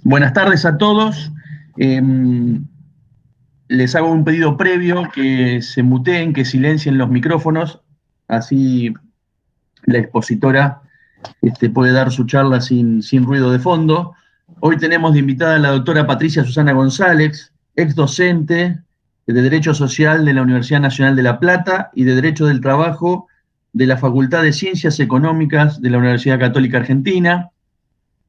Buenas tardes a todos. Les hago un pedido previo que se muteen, que silencien los micrófonos, así la expositora puede dar su charla sin ruido de fondo. Hoy tenemos de invitada a la doctora Patricia Susana González, ex docente de Derecho Social de la Universidad Nacional de La Plata y de Derecho del Trabajo de la Facultad de Ciencias Económicas de la Universidad Católica Argentina.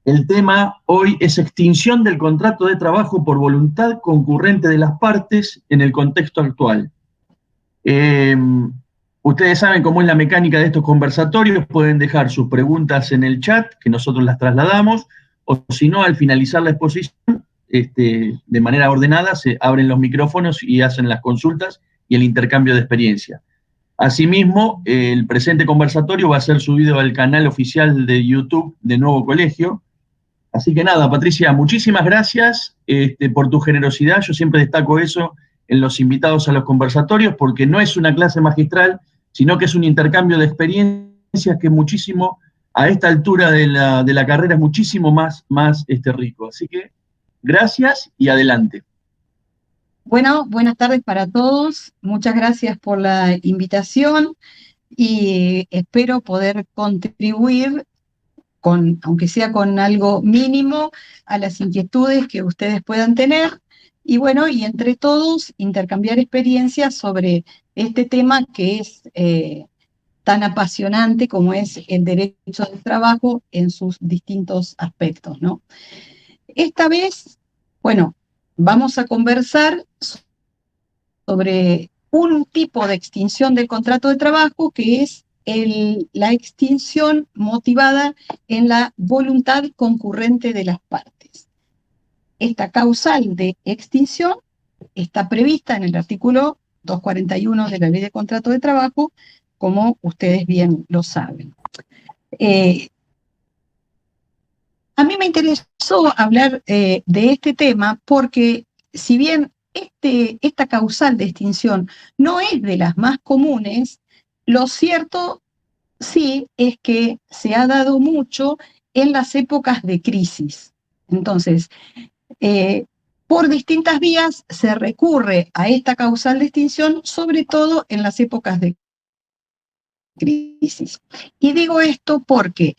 El tema hoy es extinción del contrato de trabajo por voluntad concurrente de las partes en el contexto actual. Ustedes saben cómo es la mecánica de estos conversatorios, pueden dejar sus preguntas en el chat, que nosotros las trasladamos, o si no, al finalizar la exposición, de manera ordenada, se abren los micrófonos y hacen las consultas y el intercambio de experiencia. Asimismo, el presente conversatorio va a ser subido al canal oficial de YouTube de Nuevo Colegio. Así que nada, Patricia, muchísimas gracias por tu generosidad. Yo siempre destaco eso en los invitados a los conversatorios, porque no es una clase magistral, sino que es un intercambio de experiencias que muchísimo, a esta altura de la carrera, es muchísimo más rico. Así que gracias y adelante. Bueno, buenas tardes para todos. Muchas gracias por la invitación y espero poder contribuir aunque sea con algo mínimo, a las inquietudes que ustedes puedan tener, y bueno, y entre todos intercambiar experiencias sobre este tema que es tan apasionante como es el derecho del trabajo en sus distintos aspectos, ¿no? Esta vez, bueno, vamos a conversar sobre un tipo de extinción del contrato de trabajo que es la extinción motivada en la voluntad concurrente de las partes. Esta causal de extinción está prevista en el artículo 241 de la Ley de Contrato de Trabajo, como ustedes bien lo saben. A mí me interesó hablar de este tema porque, si bien esta causal de extinción no es de las más comunes, lo cierto sí es que se ha dado mucho en las épocas de crisis. Entonces, por distintas vías se recurre a esta causal de extinción, sobre todo en las épocas de crisis. Y digo esto porque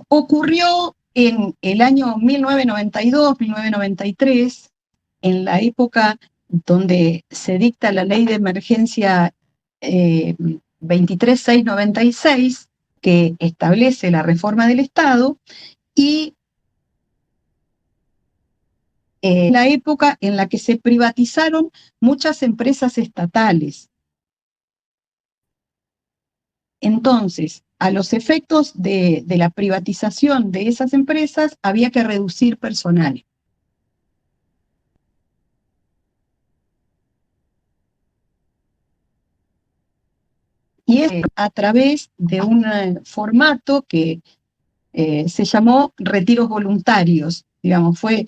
ocurrió en el año 1992, 1993, en la época donde se dicta la ley de emergencia 23696, que establece la reforma del Estado, y la época en la que se privatizaron muchas empresas estatales. Entonces, a los efectos de la privatización de esas empresas, había que reducir personal. Y es a través de un formato que se llamó retiros voluntarios. Digamos, fue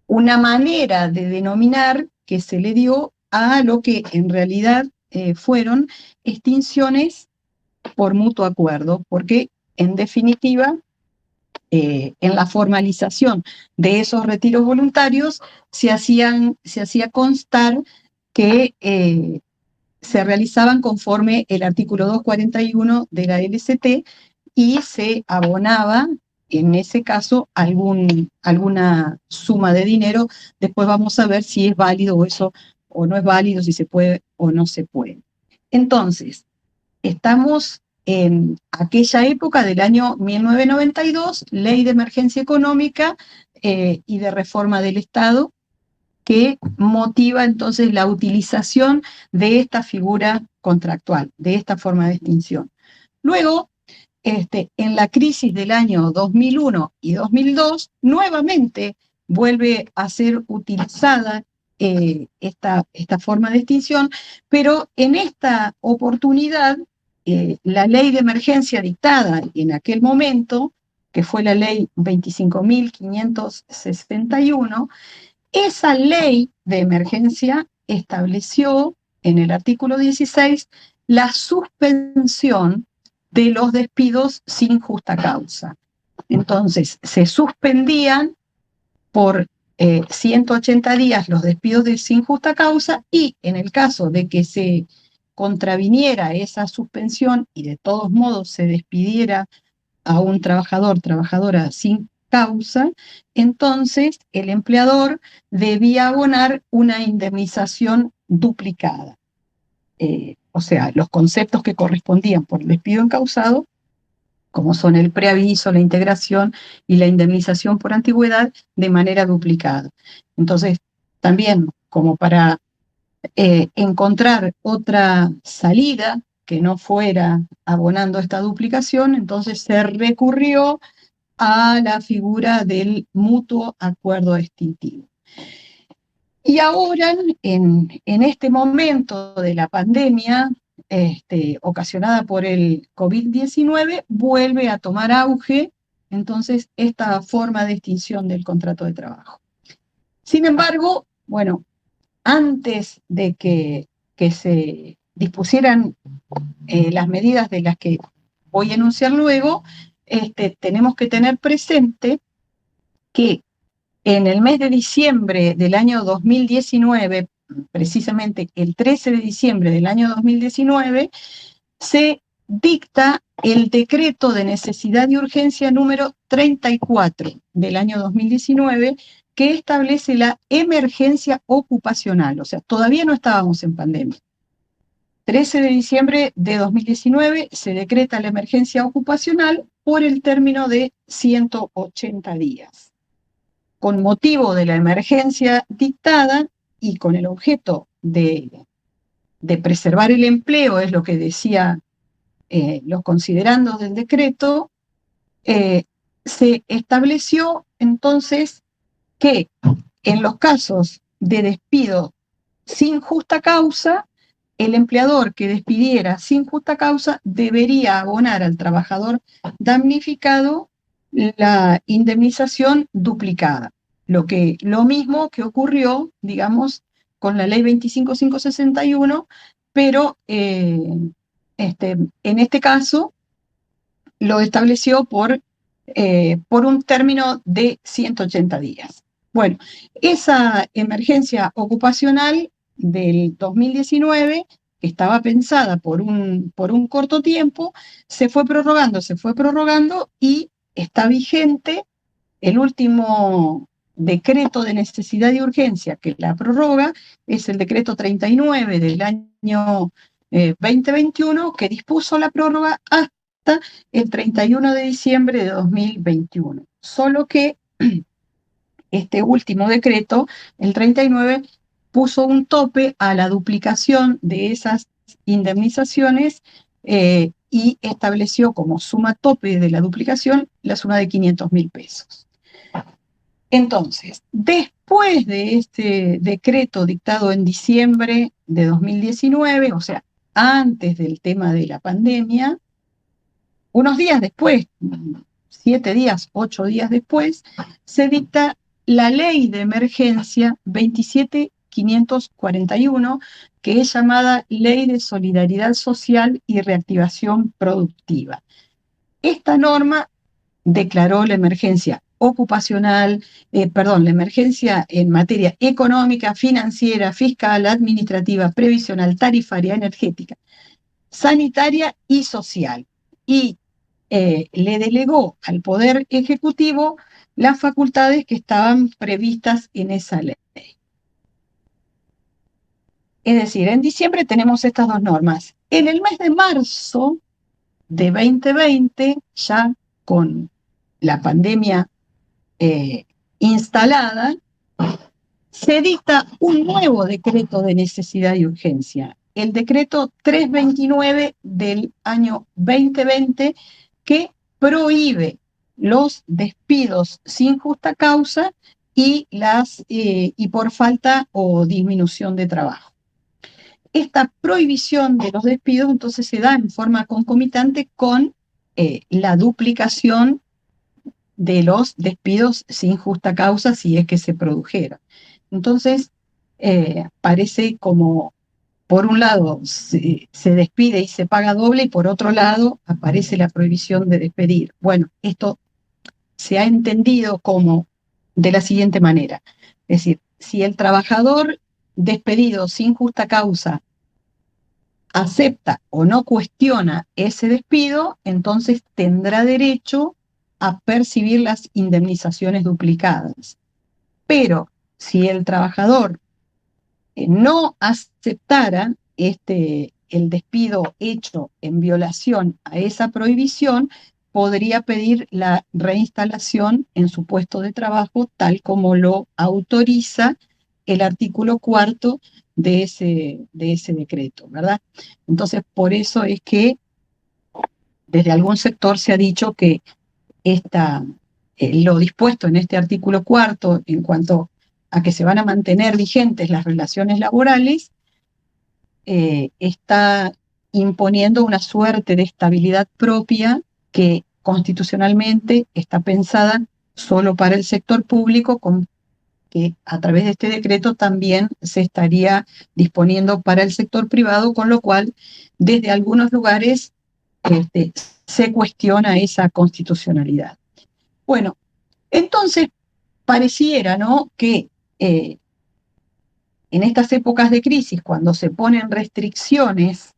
una manera de denominar que se le dio a lo que en realidad fueron extinciones por mutuo acuerdo, porque en definitiva, en la formalización de esos retiros voluntarios se hacía constar que se realizaban conforme el artículo 241 de la LCT y se abonaba, en ese caso, alguna suma de dinero. Después vamos a ver si es válido eso o no es válido, si se puede o no se puede. Entonces, estamos en aquella época del año 1992, Ley de Emergencia Económica y de Reforma del Estado, que motiva entonces la utilización de esta figura contractual, de esta forma de extinción. Luego, en la crisis del año 2001 y 2002, nuevamente vuelve a ser utilizada esta forma de extinción, pero en esta oportunidad, la ley de emergencia dictada en aquel momento, que fue la ley 25.561, esa ley de emergencia estableció en el artículo 16 la suspensión de los despidos sin justa causa. Entonces, se suspendían por 180 días los despidos de sin justa causa, y en el caso de que se contraviniera esa suspensión y de todos modos se despidiera a un trabajador, trabajadora sin causa, entonces el empleador debía abonar una indemnización duplicada. O sea, los conceptos que correspondían por el despido encausado, como son el preaviso, la integración y la indemnización por antigüedad, de manera duplicada. Entonces, también como para encontrar otra salida que no fuera abonando esta duplicación, entonces se recurrió a la figura del mutuo acuerdo extintivo. Y ahora, en este momento de la pandemia, ocasionada por el COVID-19, vuelve a tomar auge, entonces, esta forma de extinción del contrato de trabajo. Sin embargo, bueno, antes de que se dispusieran las medidas de las que voy a enunciar luego, tenemos que tener presente que en el mes de diciembre del año 2019, precisamente el 13 de diciembre del año 2019, se dicta el decreto de necesidad y urgencia número 34 del año 2019, que establece la emergencia ocupacional. O sea, todavía no estábamos en pandemia. 13 de diciembre de 2019 se decreta la emergencia ocupacional por el término de 180 días. Con motivo de la emergencia dictada y con el objeto de preservar el empleo, es lo que decía los considerandos del decreto, se estableció entonces que en los casos de despido sin justa causa, el empleador que despidiera sin justa causa debería abonar al trabajador damnificado la indemnización duplicada. Lo mismo que ocurrió, digamos, con la ley 25.561, pero en este caso lo estableció por un término de 180 días. Bueno, esa emergencia ocupacional del 2019, que estaba pensada por un corto tiempo, se fue prorrogando y está vigente. El último decreto de necesidad y urgencia que la prorroga es el decreto 39 del año 2021, que dispuso la prórroga hasta el 31 de diciembre de 2021. Solo que este último decreto, el 39, puso un tope a la duplicación de esas indemnizaciones y estableció como suma tope de la duplicación la suma de 500.000 pesos. Entonces, después de este decreto dictado en diciembre de 2019, o sea, antes del tema de la pandemia, unos días después, 7 días, 8 días después, se dicta la ley de emergencia 27.541, que es llamada Ley de Solidaridad Social y Reactivación Productiva. Esta norma declaró la emergencia ocupacional, la emergencia en materia económica, financiera, fiscal, administrativa, previsional, tarifaria, energética, sanitaria y social. Y le delegó al Poder Ejecutivo las facultades que estaban previstas en esa ley. Es decir, en diciembre tenemos estas dos normas. En el mes de marzo de 2020, ya con la pandemia instalada, se dicta un nuevo decreto de necesidad y urgencia, el decreto 329 del año 2020, que prohíbe los despidos sin justa causa y por falta o disminución de trabajo. Esta prohibición de los despidos entonces se da en forma concomitante con la duplicación de los despidos sin justa causa, si es que se produjeron. Entonces, parece como, por un lado, se despide y se paga doble, y por otro lado, aparece la prohibición de despedir. Bueno, esto se ha entendido como de la siguiente manera. Es decir, si el trabajador despedido sin justa causa acepta o no cuestiona ese despido, entonces tendrá derecho a percibir las indemnizaciones duplicadas. Pero si el trabajador no aceptara el despido hecho en violación a esa prohibición, podría pedir la reinstalación en su puesto de trabajo, tal como lo autoriza el artículo 4 de ese decreto, ¿verdad? Entonces, por eso es que desde algún sector se ha dicho que lo dispuesto en este artículo 4 en cuanto a que se van a mantener vigentes las relaciones laborales, está imponiendo una suerte de estabilidad propia que constitucionalmente está pensada solo para el sector público, con que a través de este decreto también se estaría disponiendo para el sector privado, con lo cual desde algunos lugares se cuestiona esa constitucionalidad. Bueno, entonces pareciera, ¿no?, que en estas épocas de crisis, cuando se ponen restricciones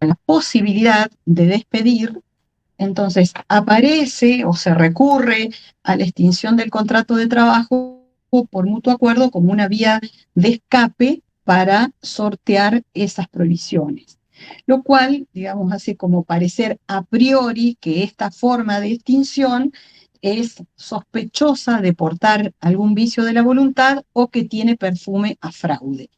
a la posibilidad de despedir, entonces aparece o se recurre a la extinción del contrato de trabajo por mutuo acuerdo como una vía de escape para sortear esas prohibiciones. Lo cual, digamos, hace como parecer a priori que esta forma de extinción es sospechosa de portar algún vicio de la voluntad o que tiene perfume a fraude.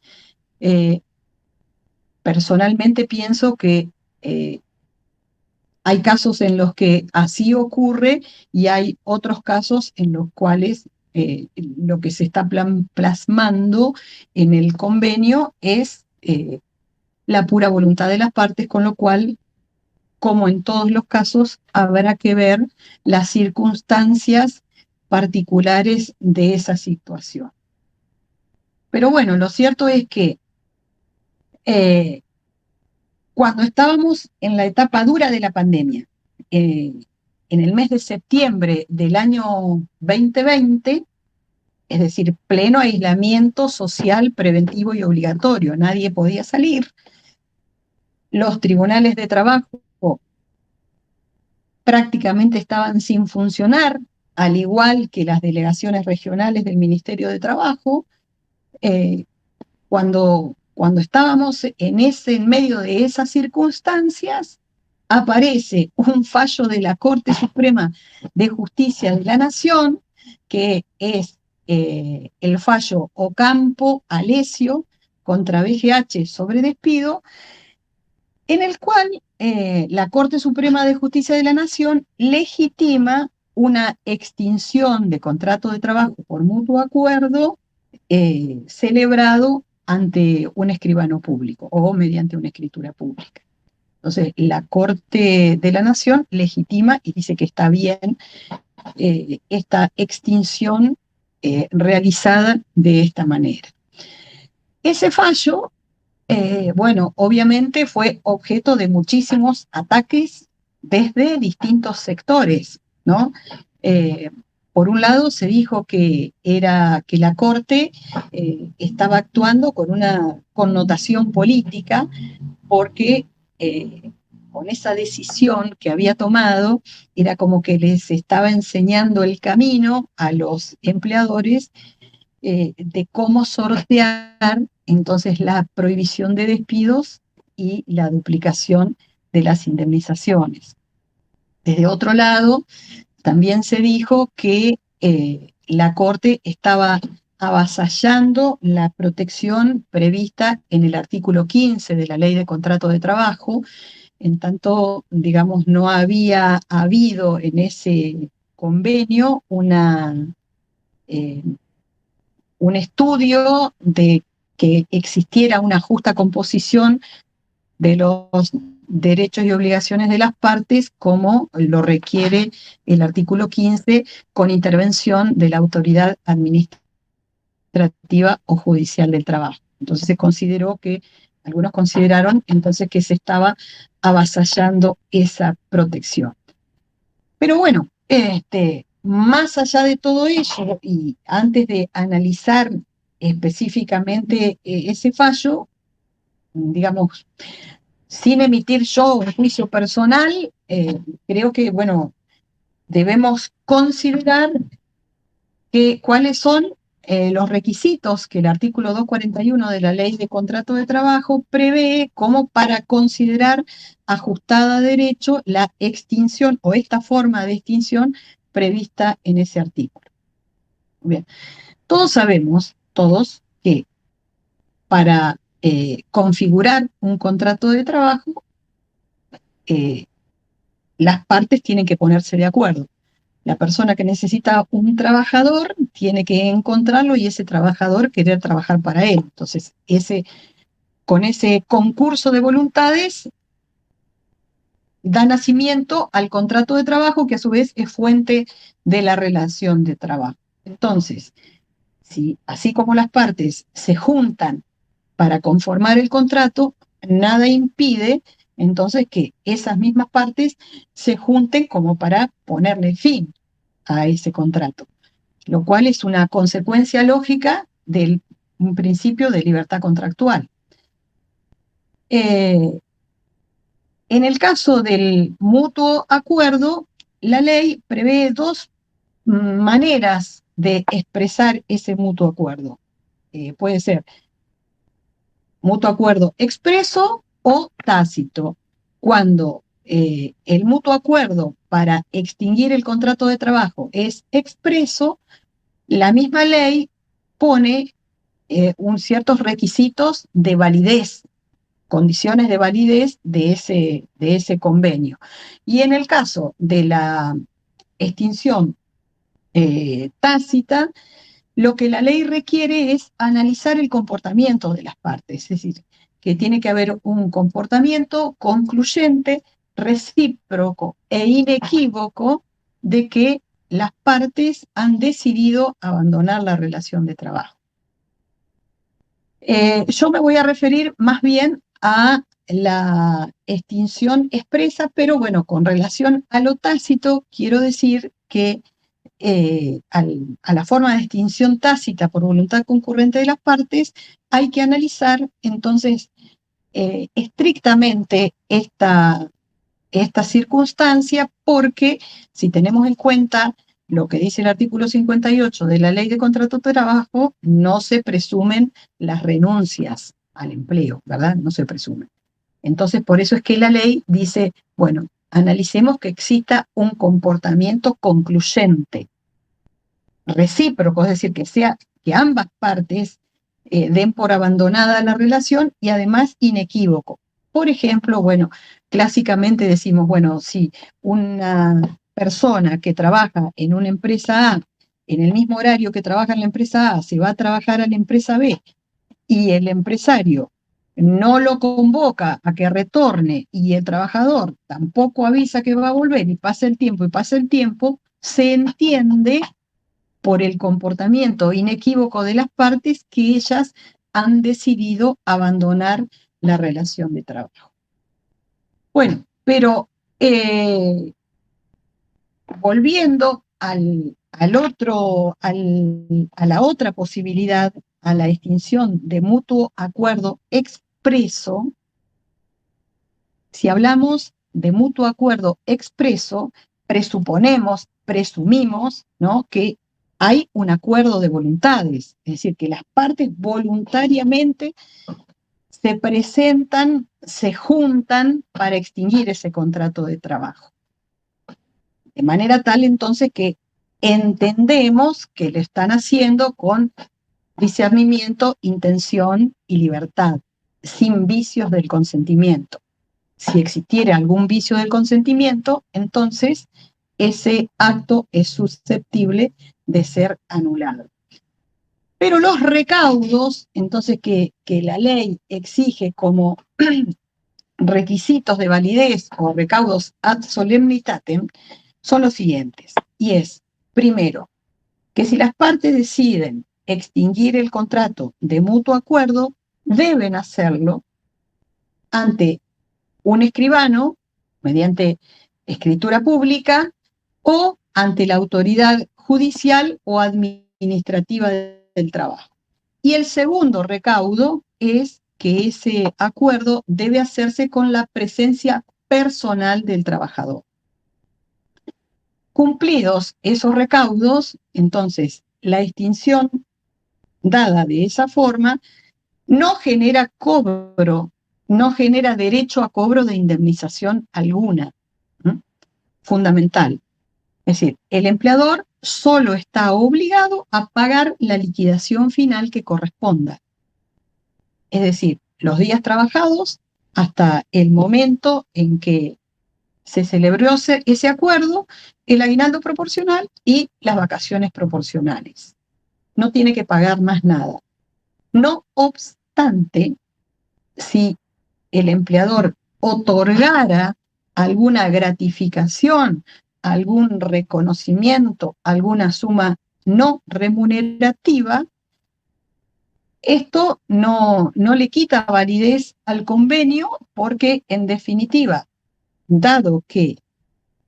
Personalmente pienso que hay casos en los que así ocurre y hay otros casos en los cuales lo que se está plasmando en el convenio es la pura voluntad de las partes, con lo cual, como en todos los casos, habrá que ver las circunstancias particulares de esa situación. Pero bueno, lo cierto es que cuando estábamos en la etapa dura de la pandemia, en el mes de septiembre del año 2020, es decir, pleno aislamiento social, preventivo y obligatorio, nadie podía salir, los tribunales de trabajo prácticamente estaban sin funcionar, al igual que las delegaciones regionales del Ministerio de Trabajo. Cuando estábamos en medio de esas circunstancias, aparece un fallo de la Corte Suprema de Justicia de la Nación, que es el fallo Ocampo-Alesio contra BGH sobre despido, en el cual la Corte Suprema de Justicia de la Nación legitima una extinción de contrato de trabajo por mutuo acuerdo celebrado ante un escribano público o mediante una escritura pública. Entonces, la Corte de la Nación legitima y dice que está bien esta extinción realizada de esta manera. Ese fallo, bueno, obviamente fue objeto de muchísimos ataques desde distintos sectores, ¿no? Por un lado se dijo que la Corte estaba actuando con una connotación política porque con esa decisión que había tomado era como que les estaba enseñando el camino a los empleadores de cómo sortear entonces la prohibición de despidos y la duplicación de las indemnizaciones. Desde otro lado, también se dijo que la Corte estaba avasallando la protección prevista en el artículo 15 de la Ley de Contrato de Trabajo, en tanto, digamos, no había habido en ese convenio un estudio de que existiera una justa composición de los derechos y obligaciones de las partes, como lo requiere el artículo 15, con intervención de la autoridad administrativa o judicial del trabajo. Entonces se consideró algunos consideraron entonces que se estaba avasallando esa protección. Pero bueno, más allá de todo ello, y antes de analizar específicamente ese fallo, digamos, sin emitir yo un juicio personal, creo que, bueno, debemos considerar cuáles son los requisitos que el artículo 241 de la Ley de Contrato de Trabajo prevé como para considerar ajustada a derecho la extinción o esta forma de extinción prevista en ese artículo. Bien, todos sabemos, todos, que para configurar un contrato de trabajo, las partes tienen que ponerse de acuerdo. La persona que necesita un trabajador tiene que encontrarlo y ese trabajador querer trabajar para él. Entonces, con ese concurso de voluntades da nacimiento al contrato de trabajo, que a su vez es fuente de la relación de trabajo. Entonces, si así como las partes se juntan para conformar el contrato, nada impide entonces que esas mismas partes se junten como para ponerle fin a ese contrato, lo cual es una consecuencia lógica del un principio de libertad contractual. En el caso del mutuo acuerdo, la ley prevé dos maneras de expresar ese mutuo acuerdo. Puede ser mutuo acuerdo expreso o tácito. Cuando el mutuo acuerdo para extinguir el contrato de trabajo es expreso, la misma ley pone ciertos requisitos de validez, condiciones de validez de ese convenio. Y en el caso de la extinción tácita, lo que la ley requiere es analizar el comportamiento de las partes, es decir, que tiene que haber un comportamiento concluyente, recíproco e inequívoco de que las partes han decidido abandonar la relación de trabajo. Yo me voy a referir más bien a la extinción expresa, pero bueno, con relación a lo tácito, quiero decir que a la forma de extinción tácita por voluntad concurrente de las partes, hay que analizar entonces estrictamente esta circunstancia, porque si tenemos en cuenta lo que dice el artículo 58 de la Ley de Contrato de Trabajo, no se presumen las renuncias al empleo, ¿verdad? No se presumen. Entonces, por eso es que la ley dice, bueno, analicemos que exista un comportamiento concluyente, recíproco, es decir, que ambas partes den por abandonada la relación y además inequívoco. Por ejemplo, bueno, clásicamente decimos, bueno, si una persona que trabaja en una empresa A, en el mismo horario que trabaja en la empresa A, se va a trabajar a la empresa B y el empresario no lo convoca a que retorne y el trabajador tampoco avisa que va a volver y pasa el tiempo, se entiende por el comportamiento inequívoco de las partes que ellas han decidido abandonar la relación de trabajo. Bueno, pero volviendo a la otra posibilidad, a la extinción de mutuo acuerdo expreso, si hablamos de mutuo acuerdo expreso, presumimos, ¿no?, que hay un acuerdo de voluntades, es decir, que las partes voluntariamente se presentan, se juntan para extinguir ese contrato de trabajo. De manera tal entonces que entendemos que lo están haciendo con discernimiento, intención y libertad, sin vicios del consentimiento. Si existiera algún vicio del consentimiento, entonces ese acto es susceptible de ser anulado. Pero los recaudos, entonces, que la ley exige como requisitos de validez o recaudos ad solemnitatem, son los siguientes. Y es, primero, que si las partes deciden extinguir el contrato de mutuo acuerdo, deben hacerlo ante un escribano, mediante escritura pública, o ante la autoridad judicial o administrativa del trabajo. Y el segundo recaudo es que ese acuerdo debe hacerse con la presencia personal del trabajador. Cumplidos esos recaudos, entonces la extinción dada de esa forma no genera cobro, no genera derecho a cobro de indemnización alguna. Fundamental. Es decir, el empleador solo está obligado a pagar la liquidación final que corresponda. Es decir, los días trabajados hasta el momento en que se celebró ese acuerdo, el aguinaldo proporcional y las vacaciones proporcionales. No tiene que pagar más nada. No obstante, si el empleador otorgara alguna gratificación, algún reconocimiento, alguna suma no remunerativa, esto no le quita validez al convenio porque, en definitiva, dado que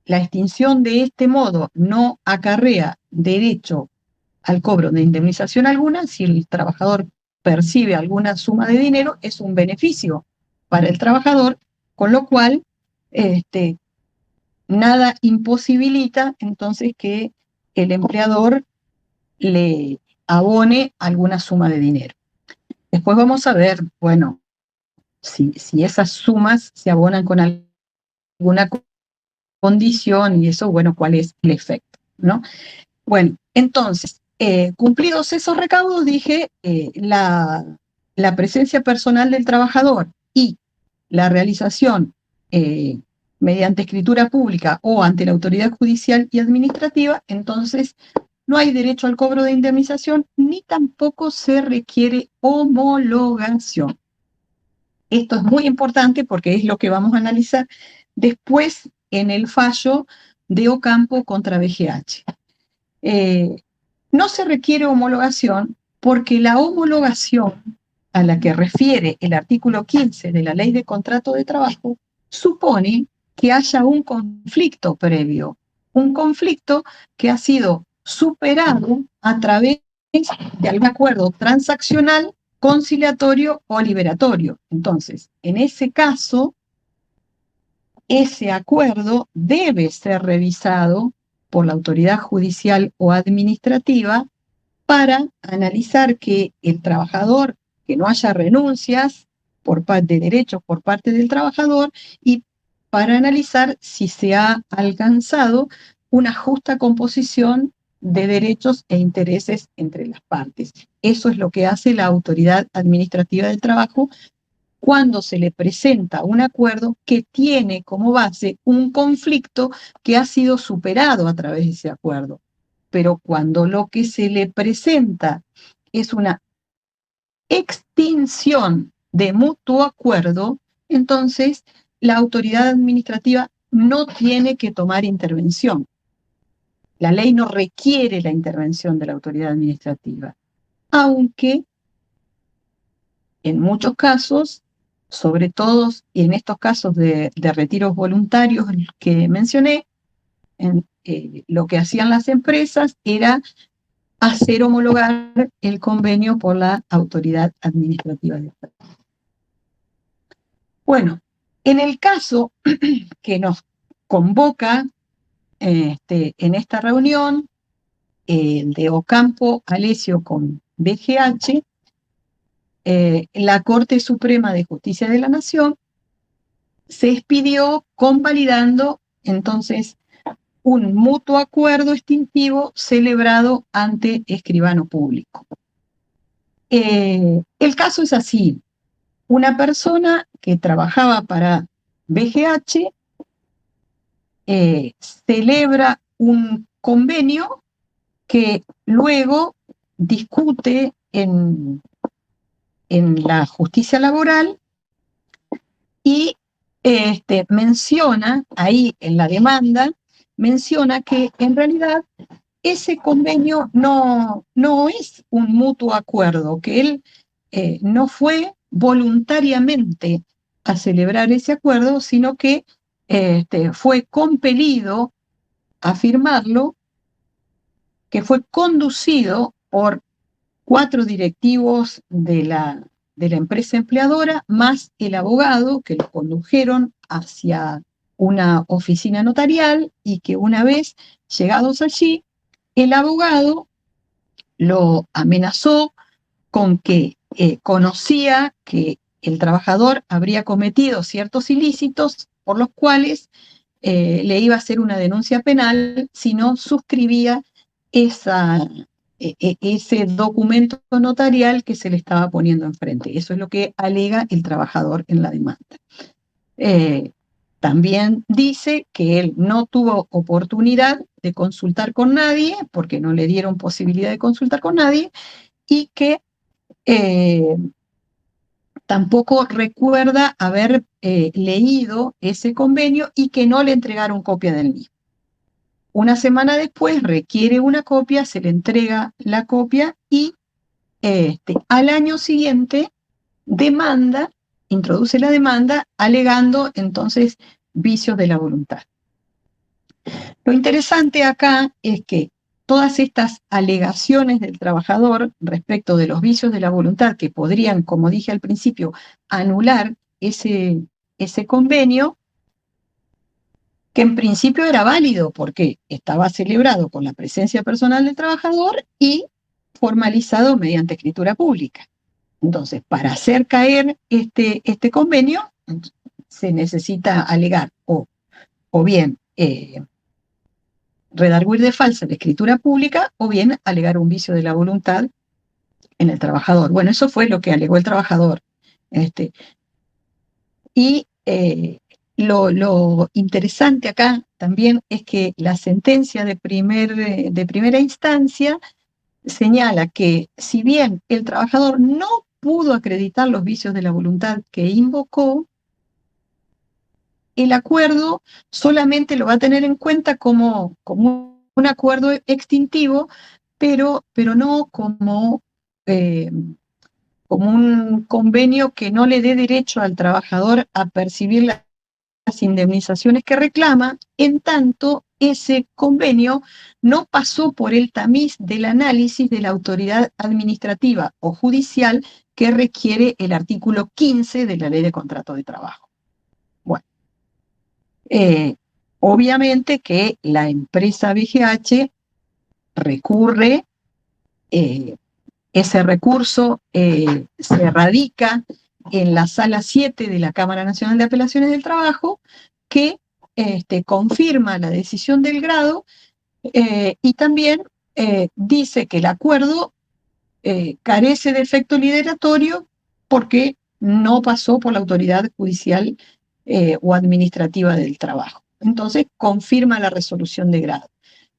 la extinción de este modo no acarrea derecho al cobro de indemnización alguna, si el trabajador percibe alguna suma de dinero, es un beneficio para el trabajador, con lo cual nada imposibilita entonces que el empleador le abone alguna suma de dinero. Después vamos a ver, bueno, si esas sumas se abonan con alguna condición y eso, bueno, cuál es el efecto, ¿no? Bueno, entonces, cumplidos esos recaudos, dije, la presencia personal del trabajador y la realización mediante escritura pública o ante la autoridad judicial y administrativa, entonces no hay derecho al cobro de indemnización ni tampoco se requiere homologación. Esto es muy importante porque es lo que vamos a analizar después en el fallo de Ocampo contra BGH. No se requiere homologación porque la homologación a la que refiere el artículo 15 de la Ley de Contrato de Trabajo supone que haya un conflicto previo, un conflicto que ha sido superado a través de algún acuerdo transaccional, conciliatorio o liberatorio. Entonces, en ese caso, ese acuerdo debe ser revisado por la autoridad judicial o administrativa para analizar que el trabajador, que no haya renuncias de derechos por parte del trabajador y para analizar si se ha alcanzado una justa composición de derechos e intereses entre las partes. Eso es lo que hace la autoridad administrativa del trabajo cuando se le presenta un acuerdo que tiene como base un conflicto que ha sido superado a través de ese acuerdo. Pero cuando lo que se le presenta es una extinción de mutuo acuerdo, entonces la autoridad administrativa no tiene que tomar intervención. La ley no requiere la intervención de la autoridad administrativa, aunque en muchos casos, sobre todo en estos casos de retiros voluntarios que mencioné, lo que hacían las empresas era hacer homologar el convenio por la autoridad administrativa del Estado. Bueno, en el caso que nos convoca en esta reunión, de Ocampo Alessio con BGH, la Corte Suprema de Justicia de la Nación se expidió convalidando entonces un mutuo acuerdo extintivo celebrado ante escribano público. El caso es así. Una persona que trabajaba para BGH celebra un convenio que luego discute en la justicia laboral y menciona ahí en la demanda, menciona que en realidad ese convenio no es un mutuo acuerdo, que él no fue voluntariamente a celebrar ese acuerdo, sino que fue compelido a firmarlo que fue conducido por 4 directivos de la empresa empleadora, más el abogado, que lo condujeron hacia una oficina notarial, y que una vez llegados allí, el abogado lo amenazó con que conocía que el trabajador habría cometido ciertos ilícitos por los cuales le iba a hacer una denuncia penal si no suscribía ese documento notarial que se le estaba poniendo enfrente. Eso es lo que alega el trabajador en la demanda. También dice que él no tuvo oportunidad de consultar con nadie, porque no le dieron posibilidad de consultar con nadie, y que tampoco recuerda haber leído ese convenio y que no le entregaron copia del mismo. Una semana después requiere una copia, se le entrega la copia y al año siguiente introduce la demanda alegando entonces vicios de la voluntad. Lo interesante acá es que todas estas alegaciones del trabajador respecto de los vicios de la voluntad que podrían, como dije al principio, anular ese convenio, que en principio era válido porque estaba celebrado con la presencia personal del trabajador y formalizado mediante escritura pública. Entonces, para hacer caer este convenio, se necesita alegar o bien redarguir de falsa la escritura pública, o bien alegar un vicio de la voluntad en el trabajador. Bueno, eso fue lo que alegó el trabajador. Lo interesante acá también es que la sentencia de primera instancia señala que si bien el trabajador no pudo acreditar los vicios de la voluntad que invocó, el acuerdo solamente lo va a tener en cuenta como un acuerdo extintivo, pero no como un convenio que no le dé derecho al trabajador a percibir las indemnizaciones que reclama, en tanto ese convenio no pasó por el tamiz del análisis de la autoridad administrativa o judicial que requiere el artículo 15 de la Ley de Contrato de Trabajo. Bueno, obviamente que la empresa BGH recurre, ese recurso se radica en la Sala 7 de la Cámara Nacional de Apelaciones del Trabajo, que confirma la decisión del grado y también dice que el acuerdo carece de efecto liberatorio porque no pasó por la autoridad judicial o administrativa del trabajo. Entonces, confirma la resolución de grado.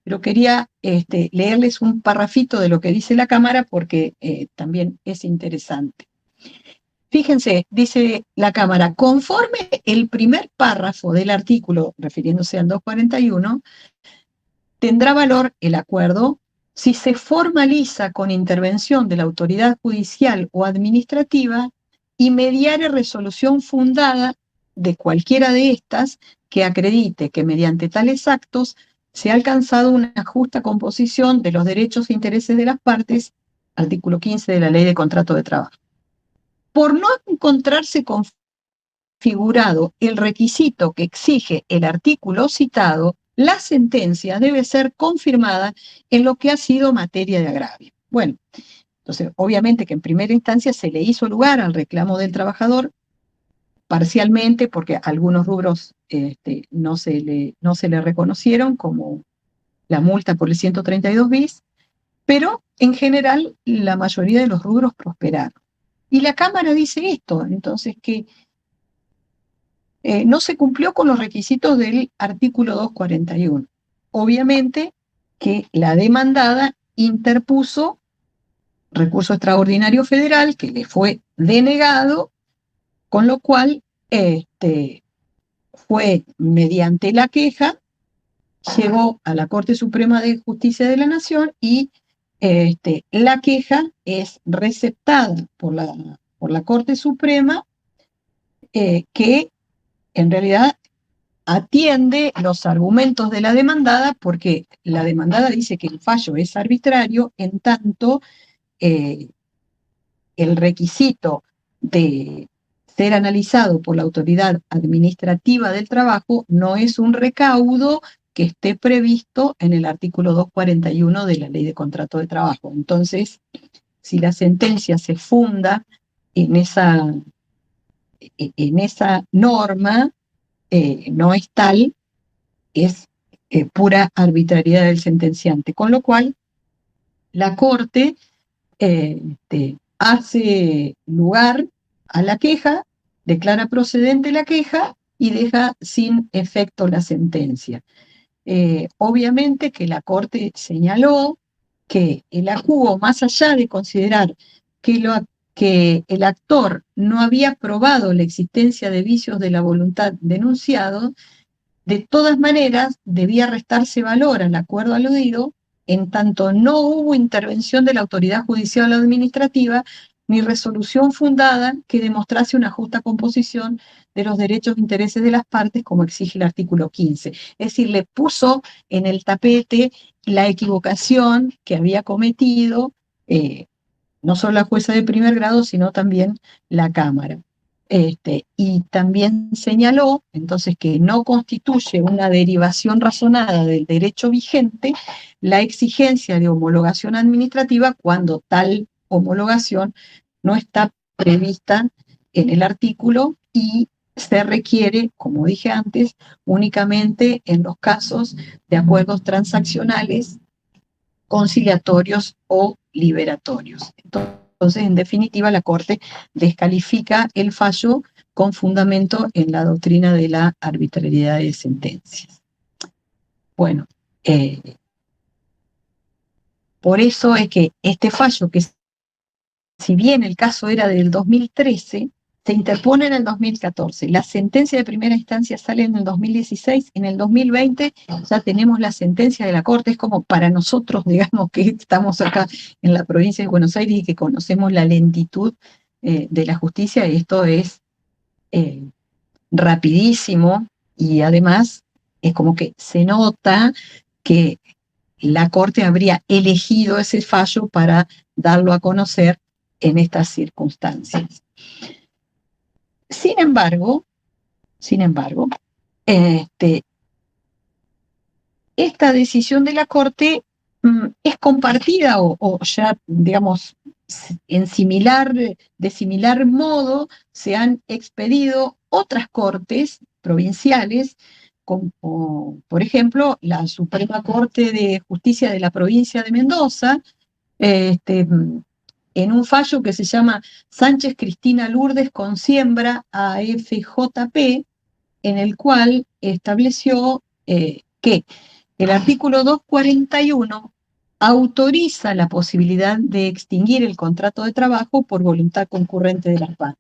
Pero quería leerles un parrafito de lo que dice la Cámara porque también es interesante. Fíjense, dice la Cámara, conforme el primer párrafo del artículo, refiriéndose al 241, tendrá valor el acuerdo si se formaliza con intervención de la autoridad judicial o administrativa y mediare resolución fundada de cualquiera de estas que acredite que mediante tales actos se ha alcanzado una justa composición de los derechos e intereses de las partes, artículo 15 de la Ley de Contrato de Trabajo. Por no encontrarse configurado el requisito que exige el artículo citado, la sentencia debe ser confirmada en lo que ha sido materia de agravio. Bueno, entonces, obviamente que en primera instancia se le hizo lugar al reclamo del trabajador, parcialmente porque algunos rubros no se le reconocieron, como la multa por el 132 bis, pero en general la mayoría de los rubros prosperaron. Y la Cámara dice esto, entonces que no se cumplió con los requisitos del artículo 241. Obviamente que la demandada interpuso recurso extraordinario federal que le fue denegado, con lo cual fue mediante la queja, llegó a la Corte Suprema de Justicia de la Nación y la queja es receptada por la Corte Suprema, que en realidad atiende los argumentos de la demandada, porque la demandada dice que el fallo es arbitrario, en tanto el requisito de ser analizado por la autoridad administrativa del trabajo no es un recaudo que esté previsto en el artículo 241 de la Ley de Contrato de Trabajo. Entonces, si la sentencia se funda en esa norma, no es tal, es pura arbitrariedad del sentenciante, con lo cual la Corte hace lugar a la queja, declara procedente la queja y deja sin efecto la sentencia. Obviamente que la Corte señaló que el acuo, más allá de considerar que el actor no había probado la existencia de vicios de la voluntad denunciado, de todas maneras debía restarse valor al acuerdo aludido, en tanto no hubo intervención de la autoridad judicial o administrativa ni resolución fundada que demostrase una justa composición de los derechos e intereses de las partes, como exige el artículo 15. Es decir, le puso en el tapete la equivocación que había cometido no solo la jueza de primer grado, sino también la Cámara. Y también señaló, entonces, que no constituye una derivación razonada del derecho vigente la exigencia de homologación administrativa cuando tal homologación no está prevista en el artículo y se requiere, como dije antes, únicamente en los casos de acuerdos transaccionales, conciliatorios o liberatorios. Entonces, en definitiva, la Corte descalifica el fallo con fundamento en la doctrina de la arbitrariedad de sentencias. Bueno, por eso es que este fallo, que si bien el caso era del 2013, se interpone en el 2014. La sentencia de primera instancia sale en el 2016. En el 2020 ya tenemos la sentencia de la Corte. Es como para nosotros, digamos, que estamos acá en la provincia de Buenos Aires y que conocemos la lentitud de la justicia. Esto es rapidísimo y además es como que se nota que la Corte habría elegido ese fallo para darlo a conocer en estas circunstancias. Sin embargo, esta decisión de la Corte es compartida o ya, digamos, de similar modo se han expedido otras cortes provinciales, como por ejemplo la Suprema Corte de Justicia de la provincia de Mendoza, en un fallo que se llama Sánchez Cristina Lourdes con Siembra AFJP, en el cual estableció que el artículo 241 autoriza la posibilidad de extinguir el contrato de trabajo por voluntad concurrente de las partes.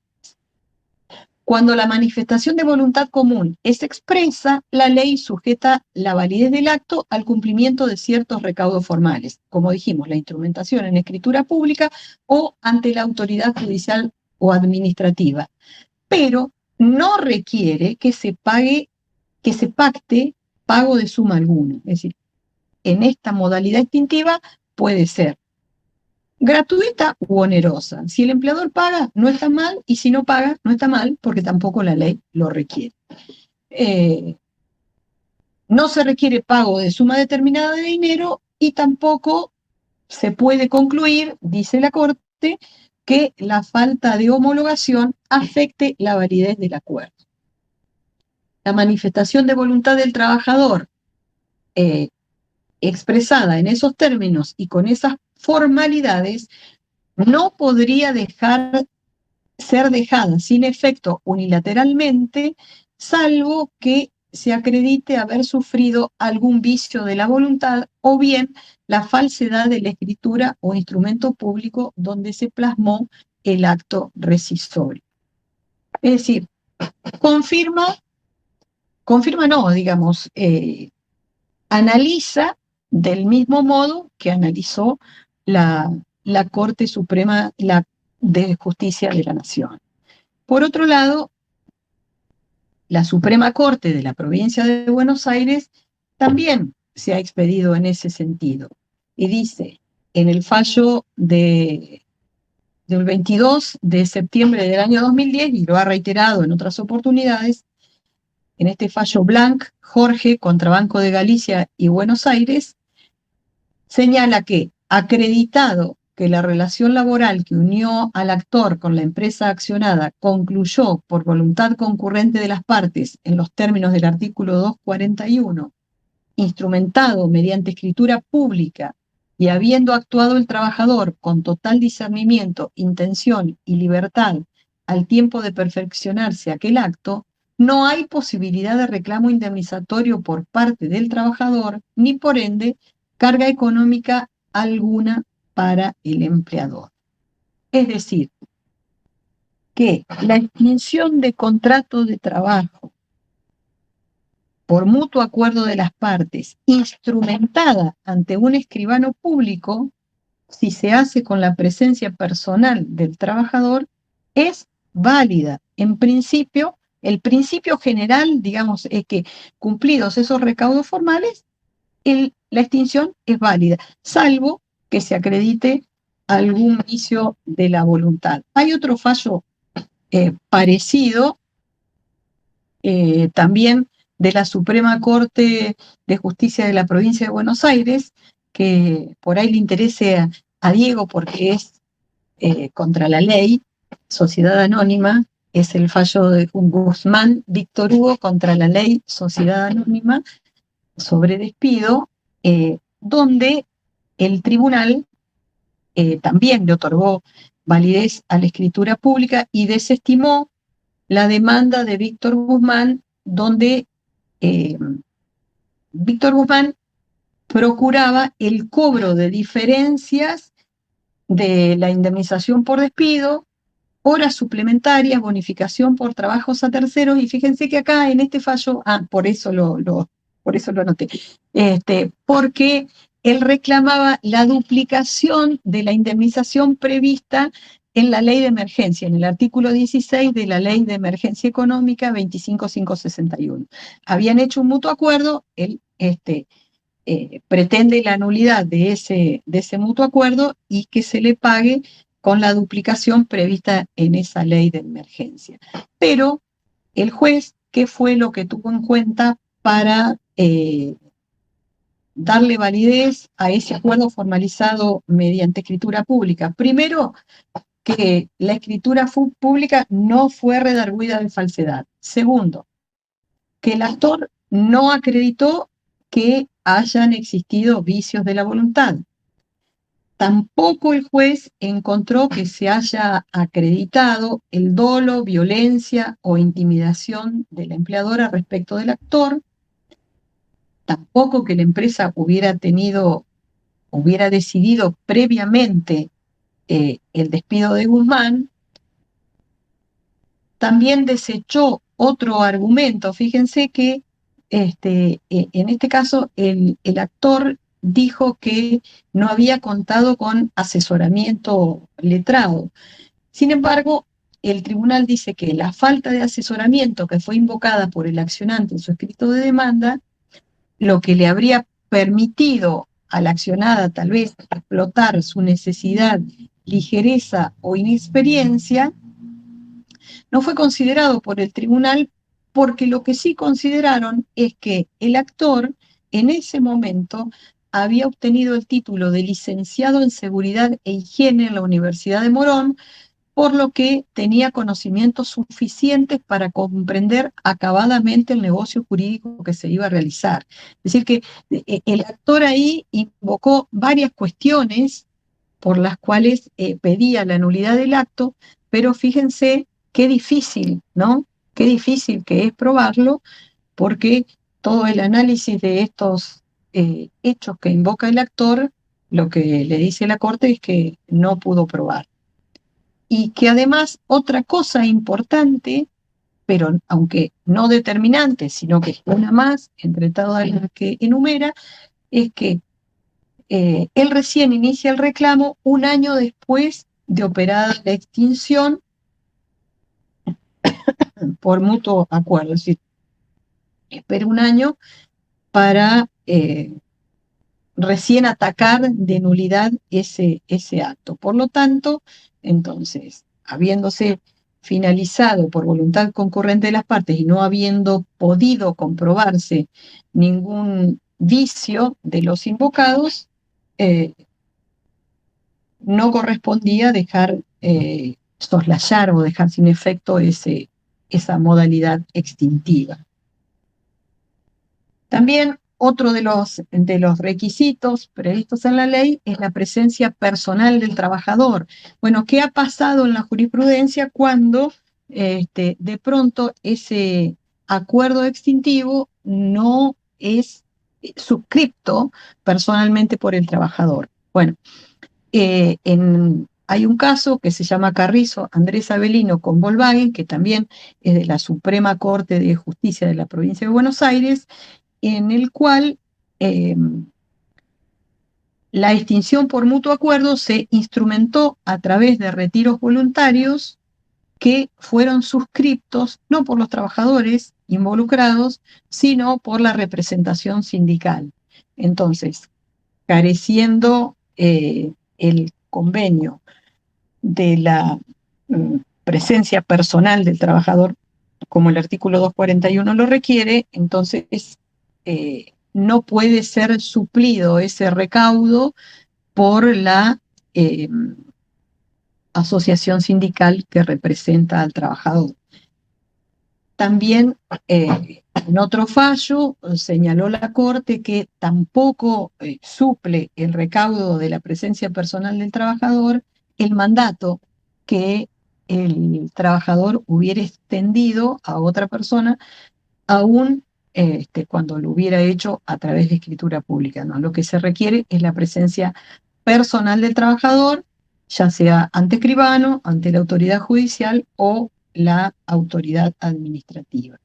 Cuando la manifestación de voluntad común es expresa, la ley sujeta la validez del acto al cumplimiento de ciertos recaudos formales, como dijimos, la instrumentación en escritura pública o ante la autoridad judicial o administrativa, pero no requiere que se pacte pago de suma alguna. Es decir, en esta modalidad extintiva puede ser gratuita u onerosa. Si el empleador paga, no está mal, y si no paga, no está mal, porque tampoco la ley lo requiere. No se requiere pago de suma determinada de dinero y tampoco se puede concluir, dice la Corte, que la falta de homologación afecte la validez del acuerdo. La manifestación de voluntad del trabajador expresada en esos términos y con esas formalidades no podría ser dejada sin efecto unilateralmente, salvo que se acredite haber sufrido algún vicio de la voluntad o bien la falsedad de la escritura o instrumento público donde se plasmó el acto rescisorio. Es decir, analiza del mismo modo que analizó la Corte Suprema de Justicia de la Nación. Por otro lado, la Suprema Corte de la provincia de Buenos Aires también se ha expedido en ese sentido. Y dice, en el fallo del 22 de septiembre del año 2010, y lo ha reiterado en otras oportunidades, en este fallo Blanc, Jorge, contra Banco de Galicia y Buenos Aires, señala que, acreditado que la relación laboral que unió al actor con la empresa accionada concluyó por voluntad concurrente de las partes en los términos del artículo 241, instrumentado mediante escritura pública y habiendo actuado el trabajador con total discernimiento, intención y libertad al tiempo de perfeccionarse aquel acto, no hay posibilidad de reclamo indemnizatorio por parte del trabajador, ni por ende carga económica alguna para el empleador. Es decir, que la extinción de contrato de trabajo por mutuo acuerdo de las partes, instrumentada ante un escribano público, si se hace con la presencia personal del trabajador, es válida. En principio, el principio general, digamos, es que cumplidos esos recaudos formales, la extinción es válida, salvo que se acredite algún vicio de la voluntad. Hay otro fallo parecido, también de la Suprema Corte de Justicia de la Provincia de Buenos Aires, que por ahí le interese a Diego porque es contra la ley, sociedad anónima, es el fallo de Guzmán Víctor Hugo contra la ley sociedad anónima sobre despido, donde el tribunal también le otorgó validez a la escritura pública y desestimó la demanda de Víctor Guzmán, donde Víctor Guzmán procuraba el cobro de diferencias de la indemnización por despido, horas suplementarias, bonificación por trabajos a terceros, y fíjense que acá en este fallo, por eso lo anoté, porque él reclamaba la duplicación de la indemnización prevista en la ley de emergencia, en el artículo 16 de la ley de emergencia económica 25561. Habían hecho un mutuo acuerdo, él pretende la nulidad de ese mutuo acuerdo y que se le pague con la duplicación prevista en esa ley de emergencia. Pero el juez, ¿qué fue lo que tuvo en cuenta para darle validez a ese acuerdo formalizado mediante escritura pública? Primero, que la escritura pública no fue redarguida de falsedad. Segundo, que el actor no acreditó que hayan existido vicios de la voluntad. Tampoco el juez encontró que se haya acreditado el dolo, violencia o intimidación de la empleadora respecto del actor. Tampoco que la empresa hubiera decidido previamente el despido de Guzmán. También desechó otro argumento. Fíjense que en este caso el actor dijo que no había contado con asesoramiento letrado. Sin embargo, el tribunal dice que la falta de asesoramiento que fue invocada por el accionante en su escrito de demanda, lo que le habría permitido a la accionada tal vez explotar su necesidad, ligereza o inexperiencia, no fue considerado por el tribunal, porque lo que sí consideraron es que el actor en ese momento había obtenido el título de licenciado en Seguridad e Higiene en la Universidad de Morón, por lo que tenía conocimientos suficientes para comprender acabadamente el negocio jurídico que se iba a realizar. Es decir, que el actor ahí invocó varias cuestiones por las cuales pedía la nulidad del acto, pero fíjense qué difícil, ¿no? Qué difícil que es probarlo, porque todo el análisis de estos hechos que invoca el actor, lo que le dice la Corte es que no pudo probar. Y que además otra cosa importante, pero aunque no determinante, sino que una más entre todas las que enumera, es que él recién inicia el reclamo un año después de operada la extinción por mutuo acuerdo, es decir, espera un año para recién atacar de nulidad ese acto. Por lo tanto, entonces, habiéndose finalizado por voluntad concurrente de las partes y no habiendo podido comprobarse ningún vicio de los invocados, no correspondía dejar soslayar o dejar sin efecto esa modalidad extintiva. También otro de los requisitos previstos en la ley es la presencia personal del trabajador. Bueno, ¿qué ha pasado en la jurisprudencia cuando de pronto ese acuerdo extintivo no es suscripto personalmente por el trabajador? Bueno, hay un caso que se llama Carrizo Andrés Avelino con Volkswagen, que también es de la Suprema Corte de Justicia de la provincia de Buenos Aires, en el cual la extinción por mutuo acuerdo se instrumentó a través de retiros voluntarios que fueron suscriptos no por los trabajadores involucrados, sino por la representación sindical. Entonces, careciendo el convenio de la presencia personal del trabajador, como el artículo 241 lo requiere, entonces no puede ser suplido ese recaudo por la asociación sindical que representa al trabajador. También en otro fallo señaló la Corte que tampoco suple el recaudo de la presencia personal del trabajador el mandato que el trabajador hubiera extendido a otra persona, aún cuando lo hubiera hecho a través de escritura pública, ¿no? Lo que se requiere es la presencia personal del trabajador, ya sea ante escribano, ante la autoridad judicial o la autoridad administrativa.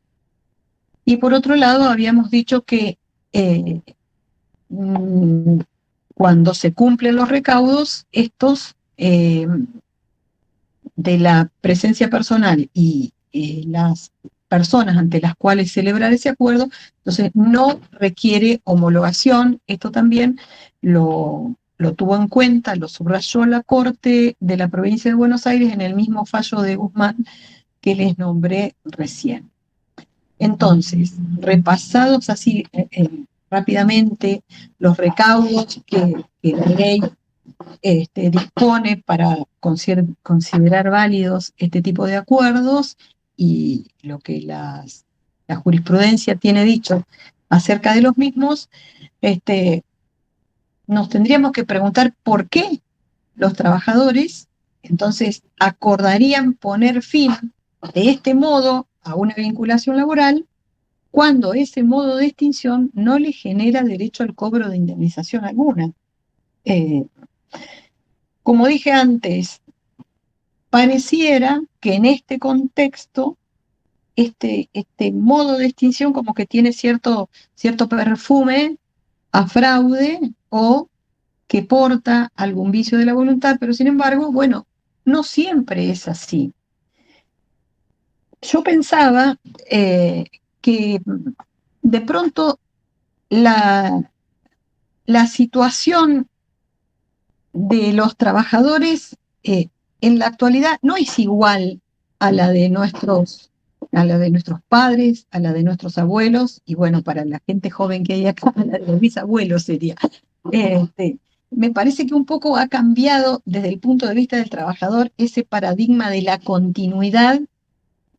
Y por otro lado, habíamos dicho que cuando se cumplen los recaudos, estos de la presencia personal y las personas ante las cuales celebrar ese acuerdo, entonces no requiere homologación. Esto también lo tuvo en cuenta, lo subrayó la Corte de la provincia de Buenos Aires en el mismo fallo de Guzmán que les nombré recién. Entonces, repasados así rápidamente los recaudos que la ley dispone para considerar válidos este tipo de acuerdos y lo que la jurisprudencia tiene dicho acerca de los mismos, nos tendríamos que preguntar por qué los trabajadores entonces acordarían poner fin de este modo a una vinculación laboral cuando ese modo de extinción no le genera derecho al cobro de indemnización alguna. Como dije antes, pareciera que en este contexto este modo de extinción como que tiene cierto perfume a fraude o que porta algún vicio de la voluntad, pero sin embargo, bueno, no siempre es así. Yo pensaba que de pronto la situación de los trabajadores en la actualidad no es igual a la de nuestros padres, a la de nuestros abuelos, y bueno, para la gente joven que hay acá, a la de los bisabuelos sería. Me parece que un poco ha cambiado desde el punto de vista del trabajador ese paradigma de la continuidad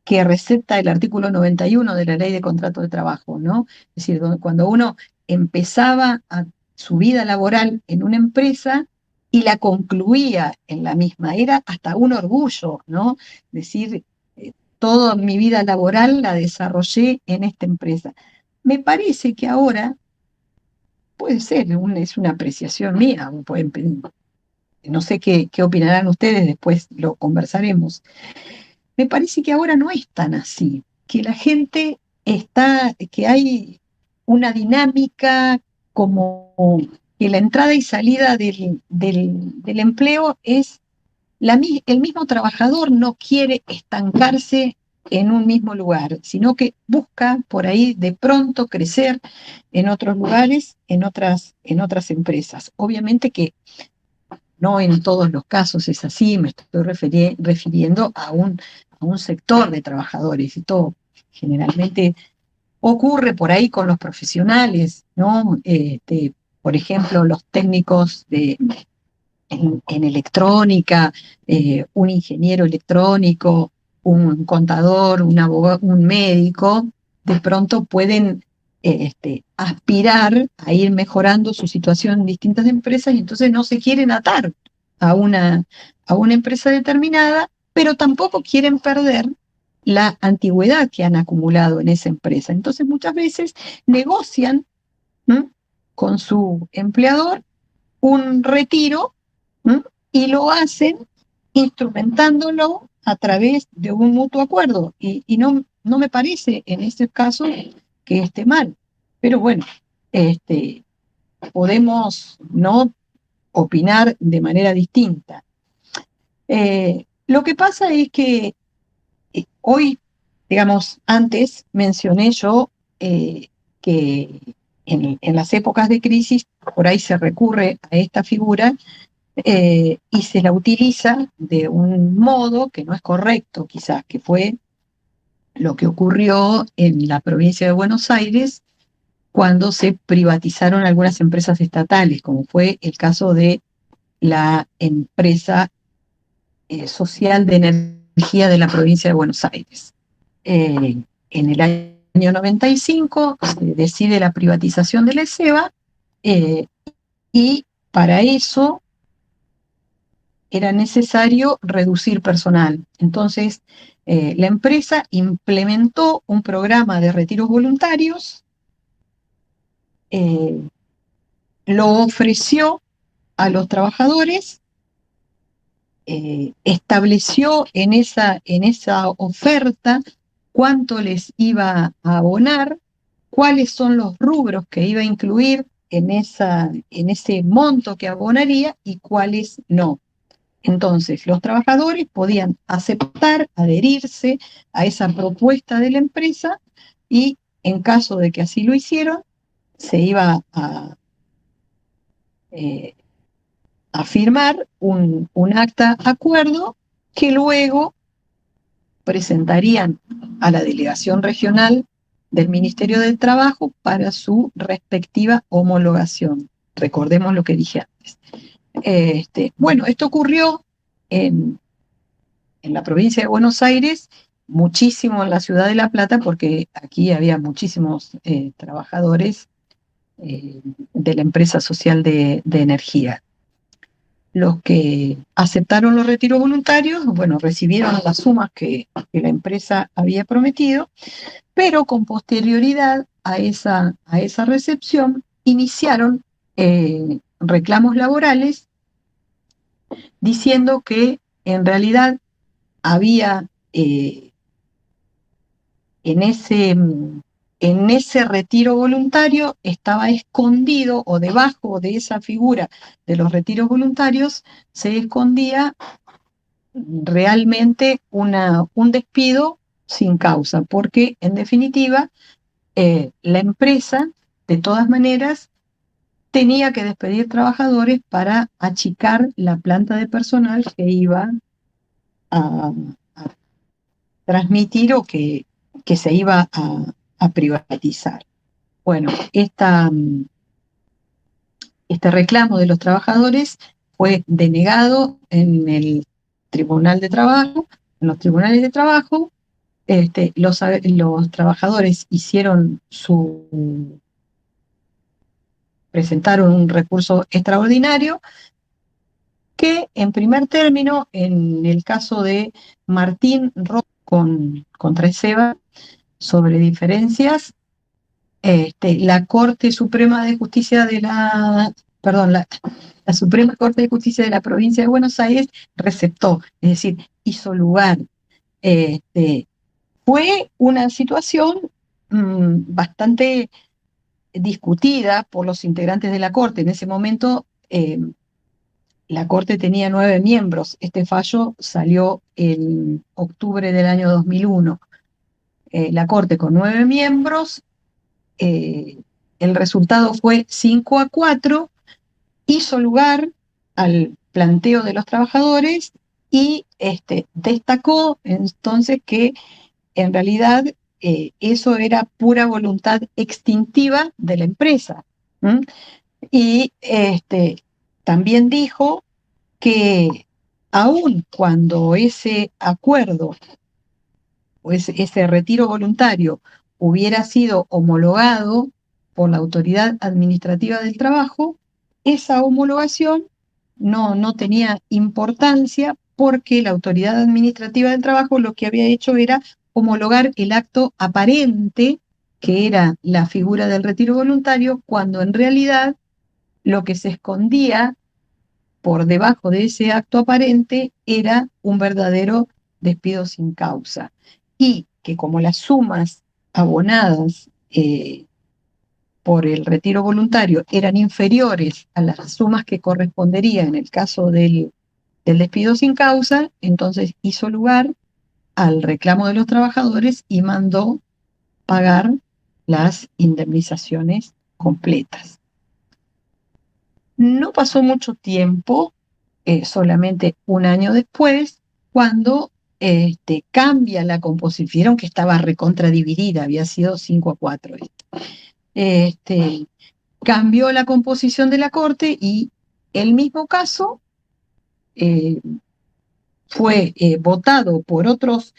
que receta el artículo 91 de la Ley de Contrato de Trabajo, ¿no? Es decir, cuando uno empezaba su vida laboral en una empresa y la concluía en la misma, era hasta un orgullo, ¿no? Es decir, toda mi vida laboral la desarrollé en esta empresa. Me parece que ahora, puede ser, es una apreciación mía, no sé qué opinarán ustedes, después lo conversaremos. Me parece que ahora no es tan así, que la gente que hay una dinámica como que la entrada y salida del empleo es el mismo trabajador no quiere estancarse en un mismo lugar, sino que busca por ahí de pronto crecer en otros lugares, en otras empresas. Obviamente que no en todos los casos es así, me estoy refiriendo a un sector de trabajadores. Esto generalmente ocurre por ahí con los profesionales, ¿no? Por ejemplo, los técnicos en electrónica, un ingeniero electrónico, un contador, un abogado, un médico, de pronto pueden aspirar a ir mejorando su situación en distintas empresas y entonces no se quieren atar a una empresa determinada, pero tampoco quieren perder la antigüedad que han acumulado en esa empresa. Entonces muchas veces negocian, ¿m?, con su empleador un retiro, ¿m?, y lo hacen instrumentándolo a través de un mutuo acuerdo. Y no me parece en este caso que esté mal. Pero bueno, podemos no opinar de manera distinta. Lo que pasa es que hoy, digamos, antes mencioné yo que en las épocas de crisis por ahí se recurre a esta figura y se la utiliza de un modo que no es correcto, quizás, que fue lo que ocurrió en la provincia de Buenos Aires cuando se privatizaron algunas empresas estatales, como fue el caso de la empresa social de energía de la provincia de Buenos Aires. En el año 95 se decide la privatización de la ESEBA y para eso era necesario reducir personal. Entonces, la empresa implementó un programa de retiros voluntarios, lo ofreció a los trabajadores, estableció en esa oferta cuánto les iba a abonar, cuáles son los rubros que iba a incluir en ese monto que abonaría y cuáles no. Entonces, los trabajadores podían aceptar, adherirse a esa propuesta de la empresa y en caso de que así lo hicieran, se iba a firmar un acta acuerdo que luego presentarían a la delegación regional del Ministerio del Trabajo para su respectiva homologación. Recordemos lo que dije antes. Bueno, esto ocurrió en la provincia de Buenos Aires, muchísimo en la ciudad de La Plata, porque aquí había muchísimos trabajadores de la empresa social de energía. Los que aceptaron los retiros voluntarios, bueno, recibieron las sumas que la empresa había prometido, pero con posterioridad a esa recepción iniciaron reclamos laborales diciendo que en realidad había en ese retiro voluntario estaba escondido, o debajo de esa figura de los retiros voluntarios se escondía realmente un despido sin causa, porque en definitiva la empresa de todas maneras tenía que despedir trabajadores para achicar la planta de personal que iba a transmitir o que se iba a privatizar. Bueno, este reclamo de los trabajadores fue denegado en el Tribunal de Trabajo, en los tribunales de trabajo. Los trabajadores presentaron un recurso extraordinario que, en primer término, en el caso de Martín Roth contra ESEBA, sobre diferencias, la Corte Suprema de Justicia la Suprema Corte de Justicia de la provincia de Buenos Aires receptó, es decir, hizo lugar. Fue una situación bastante discutida por los integrantes de la Corte. En ese momento la Corte tenía 9 miembros. Este fallo salió en octubre del año 2001. la Corte con 9 miembros, el resultado fue 5-4, hizo lugar al planteo de los trabajadores y destacó entonces que en realidad eso era pura voluntad extintiva de la empresa. ¿Mm? Y también dijo que aun cuando ese acuerdo o ese retiro voluntario hubiera sido homologado por la Autoridad Administrativa del Trabajo, esa homologación no tenía importancia porque la Autoridad Administrativa del Trabajo lo que había hecho era homologar el acto aparente, que era la figura del retiro voluntario, cuando en realidad lo que se escondía por debajo de ese acto aparente era un verdadero despido sin causa. Y que como las sumas abonadas por el retiro voluntario eran inferiores a las sumas que correspondería en el caso del despido sin causa, entonces hizo lugar al reclamo de los trabajadores y mandó pagar las indemnizaciones completas. No pasó mucho tiempo, solamente un año después, cuando cambia la composición. Vieron que estaba recontradividida, había sido 5-4. Cambió la composición de la Corte y el mismo caso fue votado por otros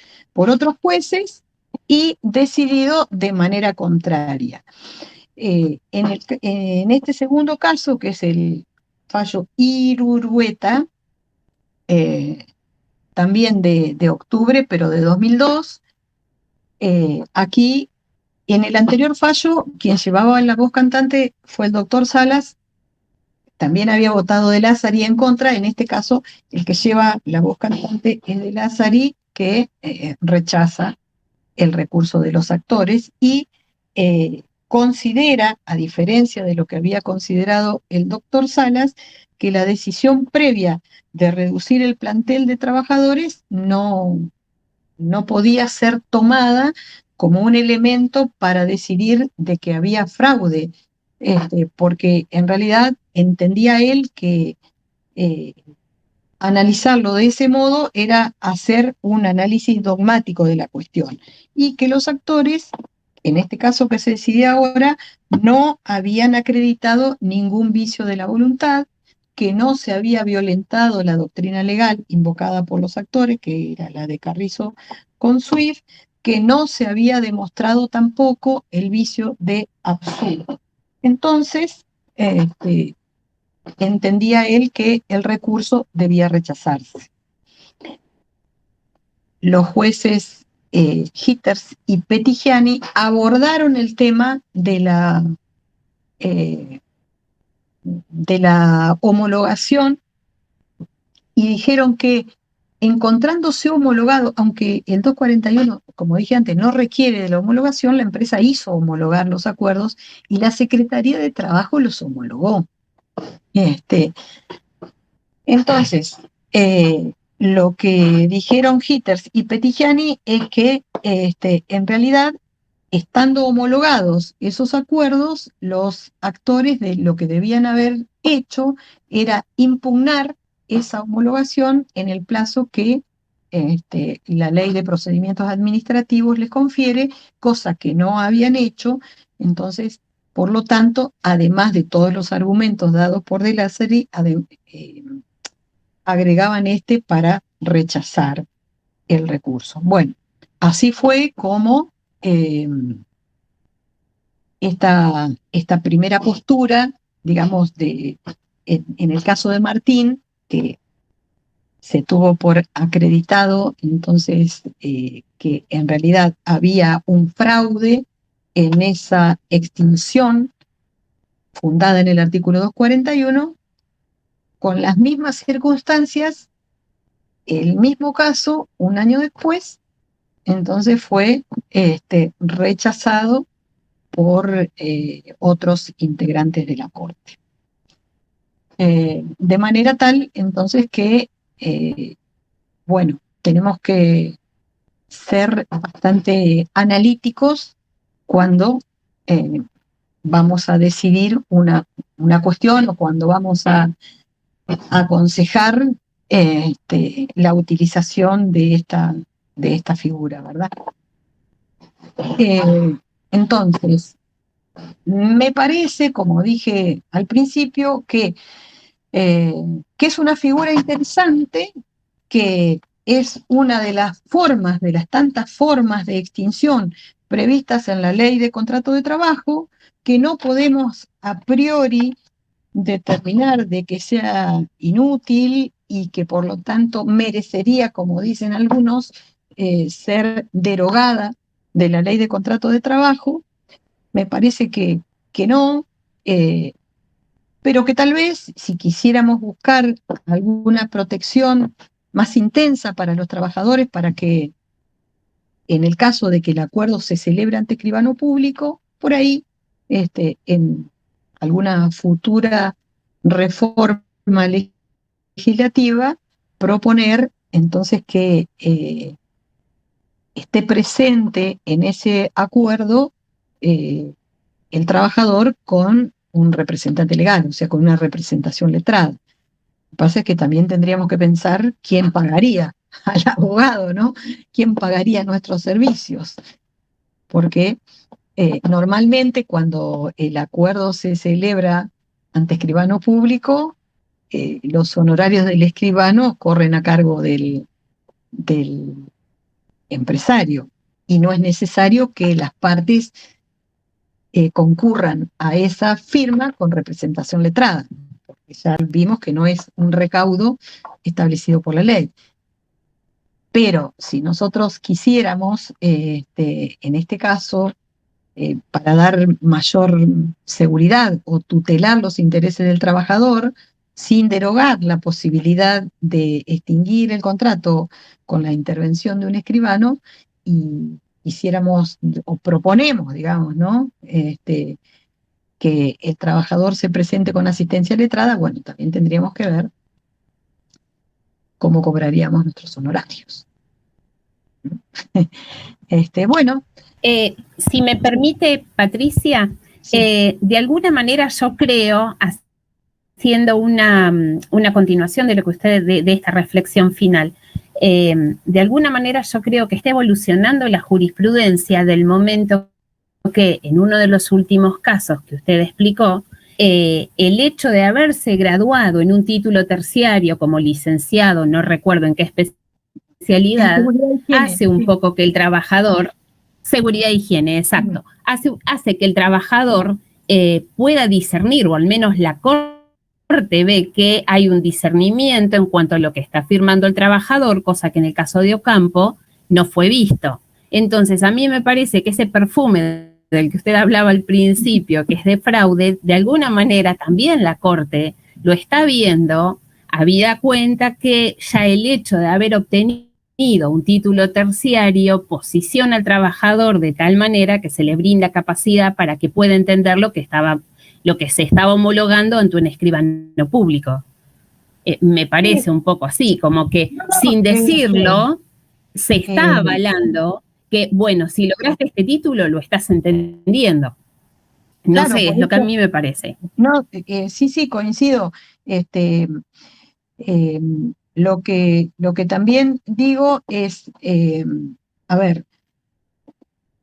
jueces y decidido de manera contraria. En este segundo caso, que es el fallo Irurueta, también de octubre, pero de 2002, aquí, en el anterior fallo, quien llevaba la voz cantante fue el doctor Salas, también había votado de Lázari en contra. En este caso, el que lleva la voz cantante es de Lázari, que rechaza el recurso de los actores y considera, a diferencia de lo que había considerado el doctor Salas, que la decisión previa de reducir el plantel de trabajadores no podía ser tomada como un elemento para decidir de que había fraude, porque en realidad entendía él que analizarlo de ese modo era hacer un análisis dogmático de la cuestión y que los actores, en este caso que se decide ahora, no habían acreditado ningún vicio de la voluntad, que no se había violentado la doctrina legal invocada por los actores, que era la de Carrizo con Swift, que no se había demostrado tampoco el vicio de absurdo. Entonces, entendía él que el recurso debía rechazarse. Los jueces Hitters y Pettigiani abordaron el tema de la homologación y dijeron que encontrándose homologado, aunque el 241, como dije antes, no requiere de la homologación, la empresa hizo homologar los acuerdos y la Secretaría de Trabajo los homologó. Entonces, lo que dijeron Hitters y Pettigiani es que en realidad, estando homologados esos acuerdos, los actores de lo que debían haber hecho era impugnar esa homologación en el plazo que la ley de procedimientos administrativos les confiere, cosa que no habían hecho. Entonces, por lo tanto, además de todos los argumentos dados por De Lázari, agregaban para rechazar el recurso. Bueno, así fue como esta primera postura, digamos, en el caso de Martín, que se tuvo por acreditado entonces que en realidad había un fraude en esa extinción fundada en el artículo 241, con las mismas circunstancias, el mismo caso, un año después, entonces fue rechazado por otros integrantes de la Corte. De manera tal, entonces, que, bueno, tenemos que ser bastante analíticos cuando vamos a decidir una cuestión o cuando vamos a aconsejar la utilización de esta figura, ¿verdad? Entonces, me parece, como dije al principio, que es una figura interesante, que es una de las formas, de las tantas formas de extinción previstas en la ley de contrato de trabajo, que no podemos a priori determinar de que sea inútil y que por lo tanto merecería, como dicen algunos, ser derogada de la ley de contrato de trabajo. Me parece que no, pero que tal vez si quisiéramos buscar alguna protección más intensa para los trabajadores, para que en el caso de que el acuerdo se celebre ante escribano público, por ahí, en alguna futura reforma legislativa, proponer entonces que esté presente en ese acuerdo el trabajador con un representante legal, o sea, con una representación letrada. Lo que pasa es que también tendríamos que pensar quién pagaría al abogado, ¿no? ¿Quién pagaría nuestros servicios? Porque normalmente cuando el acuerdo se celebra ante escribano público, los honorarios del escribano corren a cargo del empresario y no es necesario que las partes concurran a esa firma con representación letrada, porque ya vimos que no es un recaudo establecido por la ley. Pero si nosotros quisiéramos, en este caso, para dar mayor seguridad o tutelar los intereses del trabajador, sin derogar la posibilidad de extinguir el contrato con la intervención de un escribano, y hiciéramos, o proponemos, digamos, ¿no? Que el trabajador se presente con asistencia letrada, bueno, también tendríamos que ver cómo cobraríamos nuestros honorarios. Bueno. Si me permite, Patricia, sí. De alguna manera yo creo, haciendo una continuación de lo que usted, de esta reflexión final, de alguna manera yo creo que está evolucionando la jurisprudencia del momento que en uno de los últimos casos que usted explicó, el hecho de haberse graduado en un título terciario como licenciado, no recuerdo en qué especialidad, hace un poco que el trabajador, seguridad e higiene, exacto, hace que el trabajador pueda discernir, o al menos la Corte ve que hay un discernimiento en cuanto a lo que está afirmando el trabajador, cosa que en el caso de Ocampo no fue visto. Entonces, a mí me parece que ese perfume del que usted hablaba al principio, que es de fraude, de alguna manera también la Corte lo está viendo, habida cuenta que ya el hecho de haber obtenido un título terciario posiciona al trabajador de tal manera que se le brinda capacidad para que pueda entender lo que se estaba homologando ante un escribano público. Me parece un poco así, como que sin decirlo, se está avalando que, bueno, si lograste este título, lo estás entendiendo. No claro, sé, es lo que a mí me parece. No, sí, coincido. Lo que también digo es, a ver,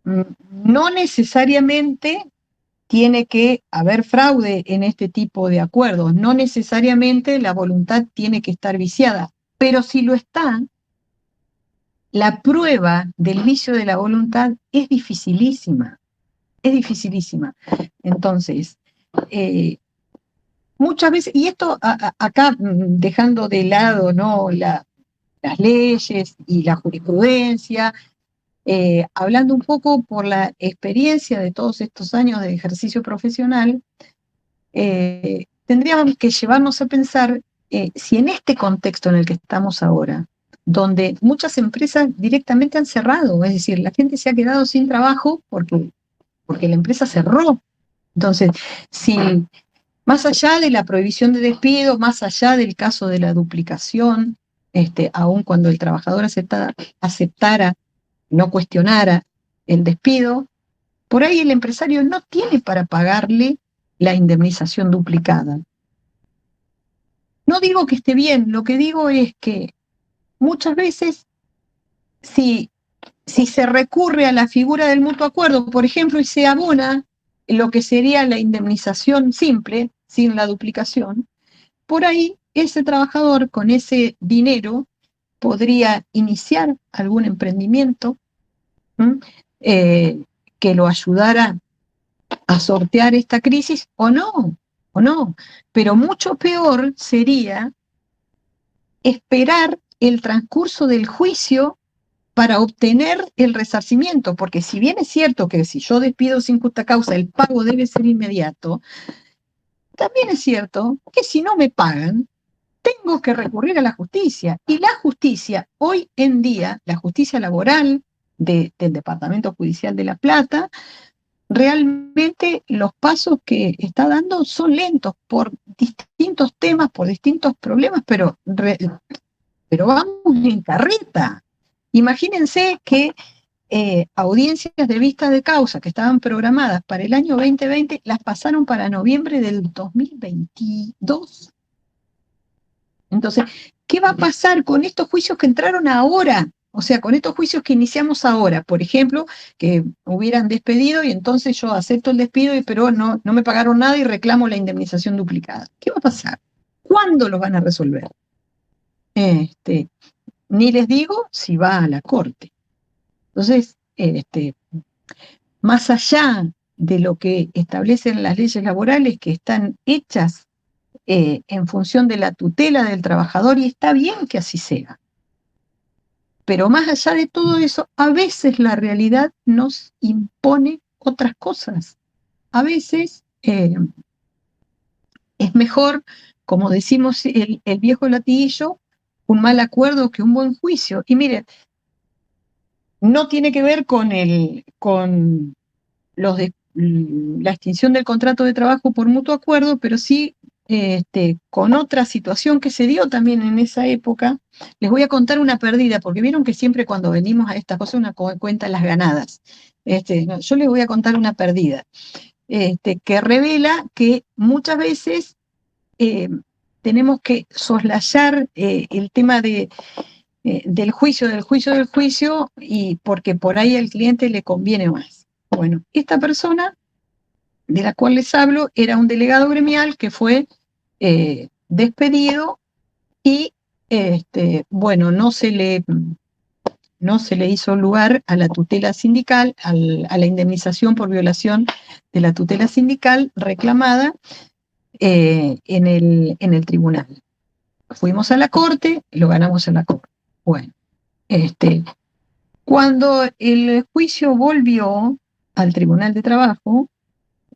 no necesariamente tiene que haber fraude en este tipo de acuerdos, no necesariamente la voluntad tiene que estar viciada, pero si lo está, la prueba del vicio de la voluntad es dificilísima, es dificilísima. Entonces, muchas veces, y esto acá dejando de lado, ¿no?, las leyes y la jurisprudencia, hablando un poco por la experiencia de todos estos años de ejercicio profesional, tendríamos que llevarnos a pensar si en este contexto en el que estamos ahora, donde muchas empresas directamente han cerrado, es decir, la gente se ha quedado sin trabajo porque la empresa cerró. Entonces, si más allá de la prohibición de despido, más allá del caso de la duplicación, aun cuando el trabajador aceptara no cuestionara el despido, por ahí el empresario no tiene para pagarle la indemnización duplicada. No digo que esté bien, lo que digo es que muchas veces, si se recurre a la figura del mutuo acuerdo, por ejemplo, y se abona lo que sería la indemnización simple, sin la duplicación, por ahí ese trabajador con ese dinero podría iniciar algún emprendimiento que lo ayudara a sortear esta crisis o no, pero mucho peor sería esperar el transcurso del juicio para obtener el resarcimiento, porque si bien es cierto que si yo despido sin justa causa el pago debe ser inmediato, también es cierto que si no me pagan, tengo que recurrir a la justicia. Y la justicia, hoy en día, la justicia laboral del Departamento Judicial de La Plata, realmente los pasos que está dando son lentos por distintos temas, por distintos problemas, pero vamos en carreta. Imagínense que audiencias de vista de causa que estaban programadas para el año 2020 las pasaron para noviembre del 2022. Entonces, ¿qué va a pasar con estos juicios que entraron ahora? O sea, con estos juicios que iniciamos ahora, por ejemplo, que hubieran despedido y entonces yo acepto el despido, pero no me pagaron nada y reclamo la indemnización duplicada. ¿Qué va a pasar? ¿Cuándo los van a resolver? Ni les digo si va a la corte. Entonces, más allá de lo que establecen las leyes laborales que están hechas en función de la tutela del trabajador, y está bien que así sea. Pero más allá de todo eso, a veces la realidad nos impone otras cosas. A veces es mejor, como decimos el viejo latiguillo, un mal acuerdo que un buen juicio. Y miren, no tiene que ver con la extinción del contrato de trabajo por mutuo acuerdo, pero sí con otra situación que se dio también en esa época. Les voy a contar una perdida, porque vieron que siempre cuando venimos a estas cosas uno cuenta las ganadas. Yo les voy a contar una perdida, que revela que muchas veces tenemos que soslayar el tema del juicio, y porque por ahí al cliente le conviene más. Bueno, esta persona de la cual les hablo era un delegado gremial que fue despedido y, bueno, no se le hizo lugar a la tutela sindical, a la indemnización por violación de la tutela sindical reclamada en el tribunal. Fuimos a la corte, lo ganamos en la corte. Bueno, cuando el juicio volvió al Tribunal de Trabajo,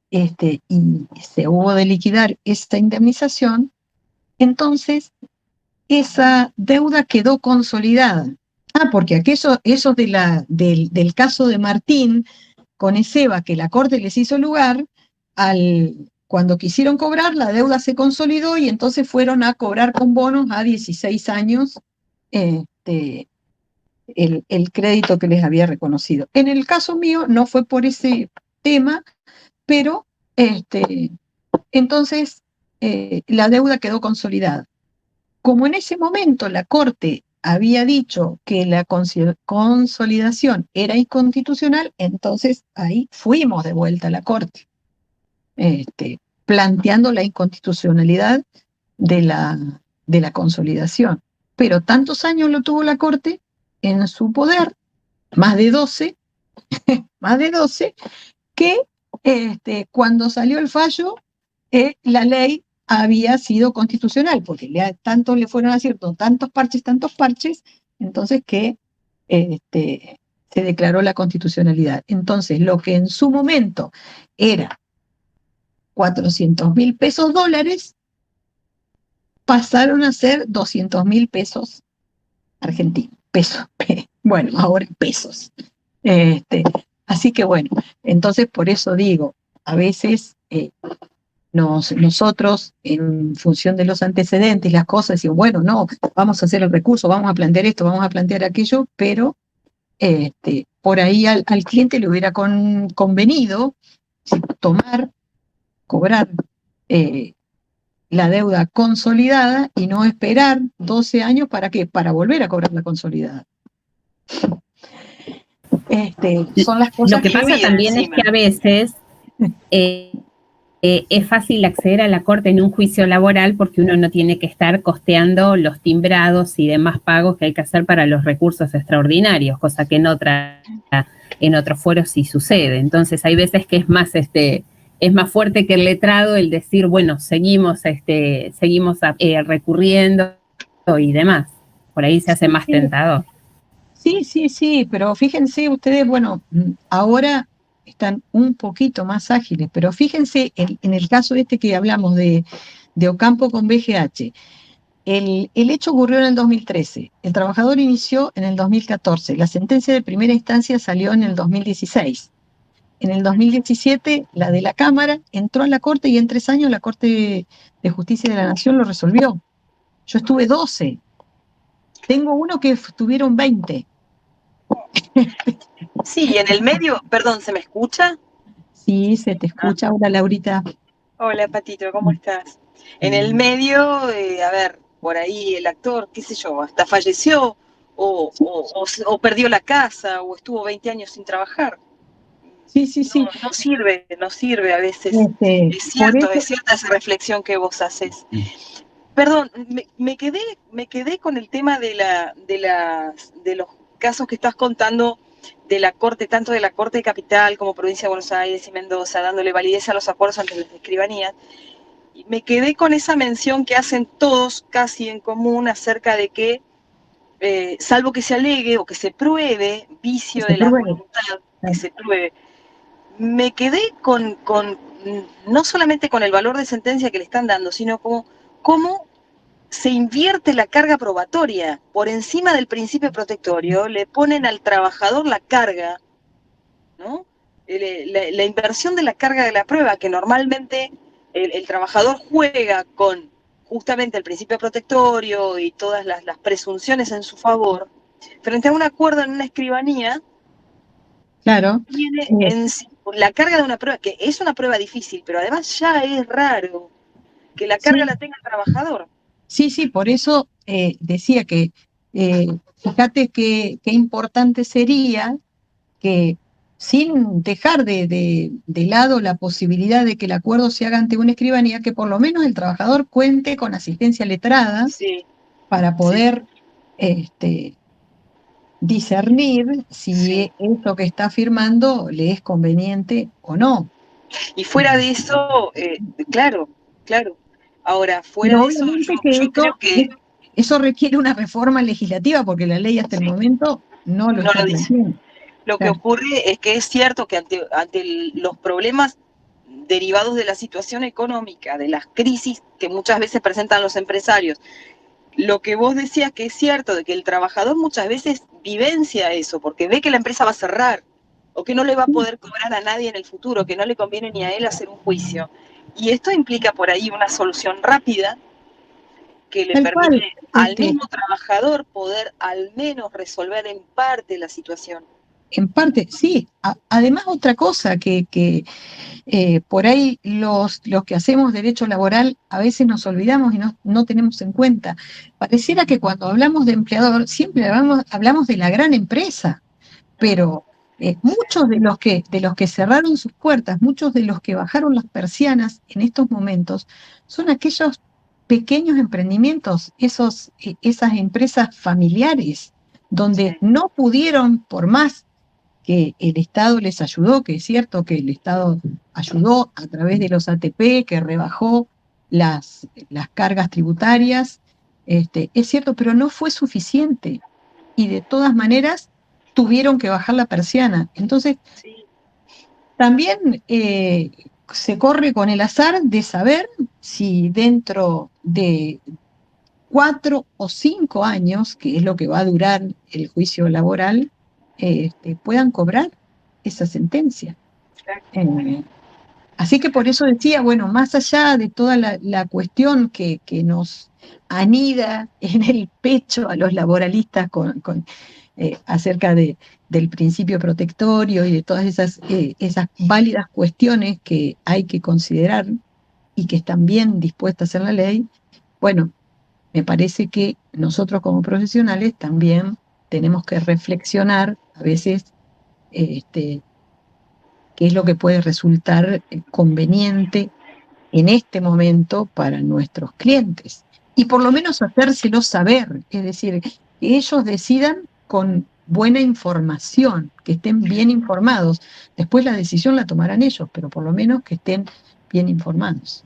y se hubo de liquidar esta indemnización, entonces esa deuda quedó consolidada. Porque aquello, esos del caso de Martín con Ezeba, que la Corte les hizo lugar, cuando quisieron cobrar, la deuda se consolidó y entonces fueron a cobrar con bonos a 16 años el crédito que les había reconocido. En el caso mío no fue por ese tema, pero entonces la deuda quedó consolidada. Como en ese momento la Corte había dicho que la consolidación era inconstitucional, entonces ahí fuimos de vuelta a la Corte, planteando la inconstitucionalidad de la consolidación. Pero tantos años lo tuvo la Corte en su poder, más de 12, que cuando salió el fallo, la ley había sido constitucional, porque tanto le fueron haciendo tantos parches, entonces que se declaró la constitucionalidad. Entonces, lo que en su momento era 400.000 pesos dólares, pasaron a ser 200.000 pesos argentinos. Bueno, ahora pesos. Así que bueno, entonces por eso digo, a veces nosotros, en función de los antecedentes, las cosas, decimos, bueno, no, vamos a hacer el recurso, vamos a plantear esto, vamos a plantear aquello, pero por ahí al cliente le hubiera convenido cobrar la deuda consolidada y no esperar 12 años ¿para qué? Para volver a cobrar la consolidada. Son las cosas Lo que pasa también es que a veces es fácil acceder a la corte en un juicio laboral porque uno no tiene que estar costeando los timbrados y demás pagos que hay que hacer para los recursos extraordinarios, cosa que en otros fueros sí sucede. Entonces hay veces que es más fuerte que el letrado el decir, bueno, seguimos recurriendo y demás. Por ahí se hace más tentador. Sí, pero fíjense ustedes, bueno, ahora están un poquito más ágiles, pero fíjense en el caso que hablamos de Ocampo con BGH. El hecho ocurrió en el 2013, el trabajador inició en el 2014, la sentencia de primera instancia salió en el 2016. En el 2017, la de la Cámara entró a la Corte y en 3 años la Corte de Justicia de la Nación lo resolvió. Yo estuve 12. Tengo uno que estuvieron 20. Sí, y en el medio, perdón, ¿se me escucha? Sí, se te escucha. Hola, Laurita. Hola, Patito, ¿cómo estás? En el medio, a ver, por ahí el actor, qué sé yo, hasta falleció, o perdió la casa, o estuvo 20 años sin trabajar. Sí. No sirve a veces. Es cierta esa reflexión que vos haces. Perdón, me quedé con el tema de los casos que estás contando de la Corte, tanto de la Corte de Capital como Provincia de Buenos Aires y Mendoza, dándole validez a los acuerdos ante las escribanías. Y me quedé con esa mención que hacen todos casi en común acerca de que, salvo que se alegue o que se pruebe vicio de la voluntad, que se pruebe. Me quedé con no solamente con el valor de sentencia que le están dando, sino cómo se invierte la carga probatoria. Por encima del principio protectorio, le ponen al trabajador la carga, ¿no? La inversión de la carga de la prueba, que normalmente el trabajador juega con justamente el principio protectorio y todas las presunciones en su favor, frente a un acuerdo en una escribanía. Claro. Tiene en sí la carga de una prueba, que es una prueba difícil, pero además ya es raro que la carga la tenga el trabajador. Sí, por eso decía que, fíjate qué importante sería que, sin dejar de lado la posibilidad de que el acuerdo se haga ante una escribanía, que por lo menos el trabajador cuente con asistencia letrada para poder discernir si eso que está firmando le es conveniente o no. Y fuera de eso, claro. Ahora, fuera de eso, yo creo que eso requiere una reforma legislativa, porque la ley hasta el momento no lo está planteando. Lo que ocurre es que es cierto que ante los problemas derivados de la situación económica, de las crisis que muchas veces presentan los empresarios, lo que vos decías que es cierto, de que el trabajador muchas veces vivencia eso, porque ve que la empresa va a cerrar, o que no le va a poder cobrar a nadie en el futuro, que no le conviene ni a él hacer un juicio. Y esto implica por ahí una solución rápida que le permite al mismo trabajador poder al menos resolver en parte la situación. En parte, sí. Además, otra cosa que por ahí los que hacemos derecho laboral a veces nos olvidamos y no tenemos en cuenta. Pareciera que cuando hablamos de empleador siempre hablamos de la gran empresa, pero muchos de los que cerraron sus puertas, muchos de los que bajaron las persianas en estos momentos, son aquellos pequeños emprendimientos, esas empresas familiares, donde no pudieron, por más que el Estado les ayudó, que es cierto que el Estado ayudó a través de los ATP, que rebajó las cargas tributarias, es cierto, pero no fue suficiente. Y de todas maneras tuvieron que bajar la persiana. Entonces, también se corre con el azar de saber si dentro de 4 o 5 años, que es lo que va a durar el juicio laboral, puedan cobrar esa sentencia. Así que por eso decía, bueno, más allá de toda la cuestión que nos anida en el pecho a los laboralistas acerca del principio protectorio y de todas esas válidas cuestiones que hay que considerar y que están bien dispuestas en la ley, bueno, me parece que nosotros como profesionales también tenemos que reflexionar a veces qué es lo que puede resultar conveniente en este momento para nuestros clientes. Y por lo menos hacérselo saber, es decir, que ellos decidan con buena información, que estén bien informados. Después la decisión la tomarán ellos, pero por lo menos que estén bien informados.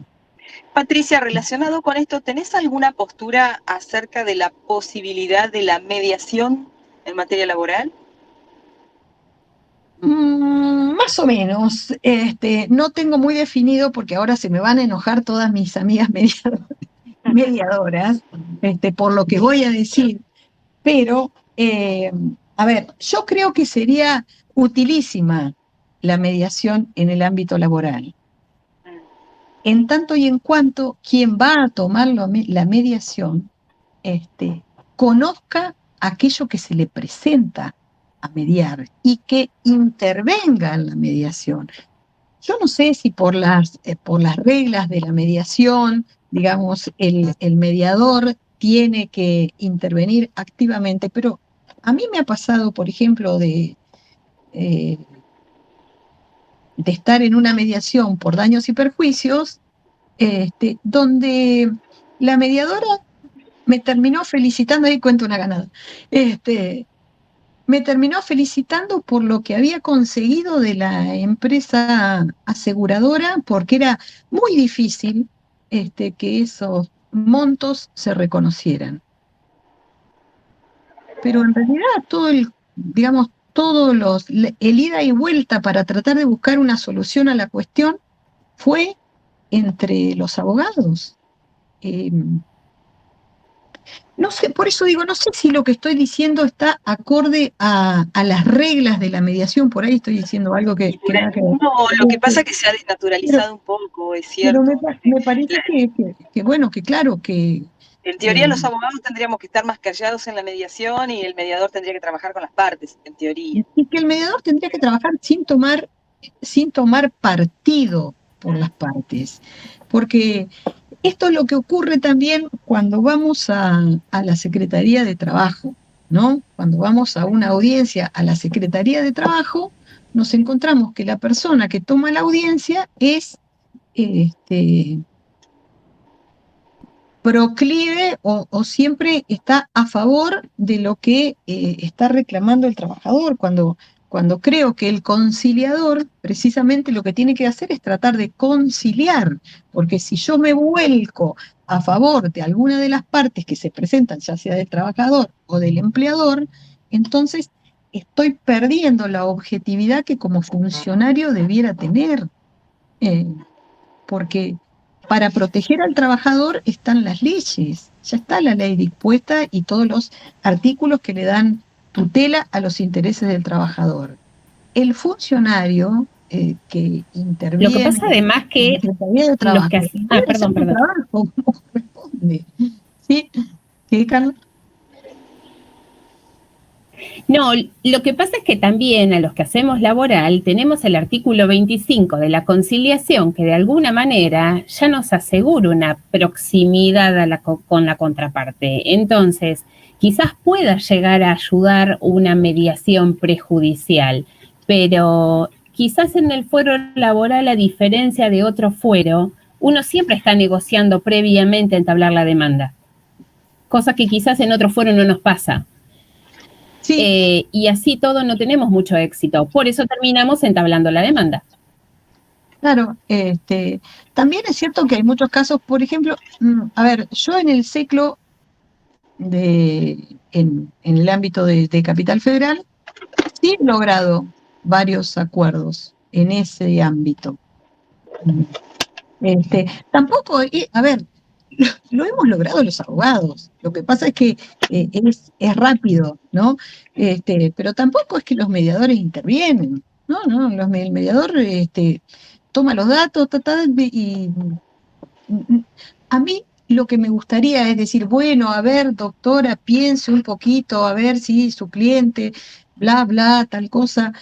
Patricia, relacionado con esto, ¿tenés alguna postura acerca de la posibilidad de la mediación en materia laboral? Más o menos. No tengo muy definido porque ahora se me van a enojar todas mis amigas mediadoras por lo que voy a decir, pero, a ver, yo creo que sería utilísima la mediación en el ámbito laboral. En tanto y en cuanto quien va a tomar la mediación conozca aquello que se le presenta a mediar y que intervenga en la mediación. Yo no sé si por las reglas de la mediación, digamos, el mediador tiene que intervenir activamente, pero a mí me ha pasado, por ejemplo, de estar en una mediación por daños y perjuicios, donde la mediadora me terminó felicitando, ahí cuento una ganada, me terminó felicitando por lo que había conseguido de la empresa aseguradora, porque era muy difícil que esos montos se reconocieran. Pero en realidad el ida y vuelta para tratar de buscar una solución a la cuestión fue entre los abogados. No sé, por eso digo, no sé si lo que estoy diciendo está acorde a las reglas de la mediación. Por ahí estoy diciendo algo que nada que ver. No, lo que pasa es que se ha desnaturalizado un poco, es cierto. Pero me parece que bueno, que claro, que... En teoría los abogados tendríamos que estar más callados en la mediación y el mediador tendría que trabajar con las partes, en teoría. Y que el mediador tendría que trabajar sin tomar partido por las partes. Porque esto es lo que ocurre también cuando vamos a la Secretaría de Trabajo, ¿no? Cuando vamos a una audiencia a la Secretaría de Trabajo, nos encontramos que la persona que toma la audiencia es proclive o siempre está a favor de lo que está reclamando el trabajador, cuando creo que el conciliador precisamente lo que tiene que hacer es tratar de conciliar, porque si yo me vuelco a favor de alguna de las partes que se presentan, ya sea del trabajador o del empleador, entonces estoy perdiendo la objetividad que como funcionario debiera tener, porque para proteger al trabajador están las leyes, ya está la ley dispuesta y todos los artículos que le dan tutela a los intereses del trabajador. El funcionario que interviene... Lo que pasa además que... Trabajo, perdón. Trabajo, como corresponde. ¿Sí? ¿Qué, Carla? No, lo que pasa es que también a los que hacemos laboral tenemos el artículo 25 de la conciliación que de alguna manera ya nos asegura una proximidad con la contraparte. Entonces, quizás pueda llegar a ayudar una mediación prejudicial, pero quizás en el fuero laboral, a diferencia de otro fuero, uno siempre está negociando previamente entablar la demanda, cosa que quizás en otro fuero no nos pasa. Sí. Y así todo no tenemos mucho éxito. Por eso terminamos entablando la demanda. Claro, también es cierto que hay muchos casos, por ejemplo, a ver, yo en el CECLO, en el ámbito de Capital Federal, sí he logrado varios acuerdos en ese ámbito. Tampoco, a ver, lo hemos logrado los abogados. Lo que pasa es que es rápido, ¿no? Pero tampoco es que los mediadores intervienen, ¿no? El mediador toma los datos, y a mí lo que me gustaría es decir, bueno, a ver, doctora, piense un poquito, a ver si su cliente, bla, bla, tal cosa,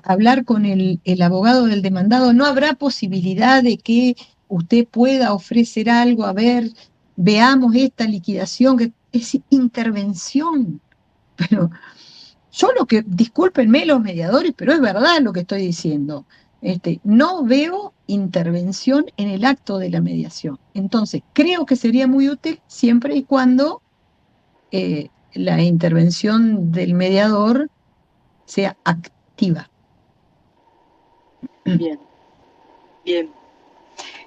hablar con el abogado del demandado, ¿no habrá posibilidad de que usted pueda ofrecer algo? A ver, veamos esta liquidación, que es intervención. Pero yo discúlpenme los mediadores, pero es verdad lo que estoy diciendo. No veo intervención en el acto de la mediación. Entonces, creo que sería muy útil siempre y cuando la intervención del mediador sea activa. Bien, bien.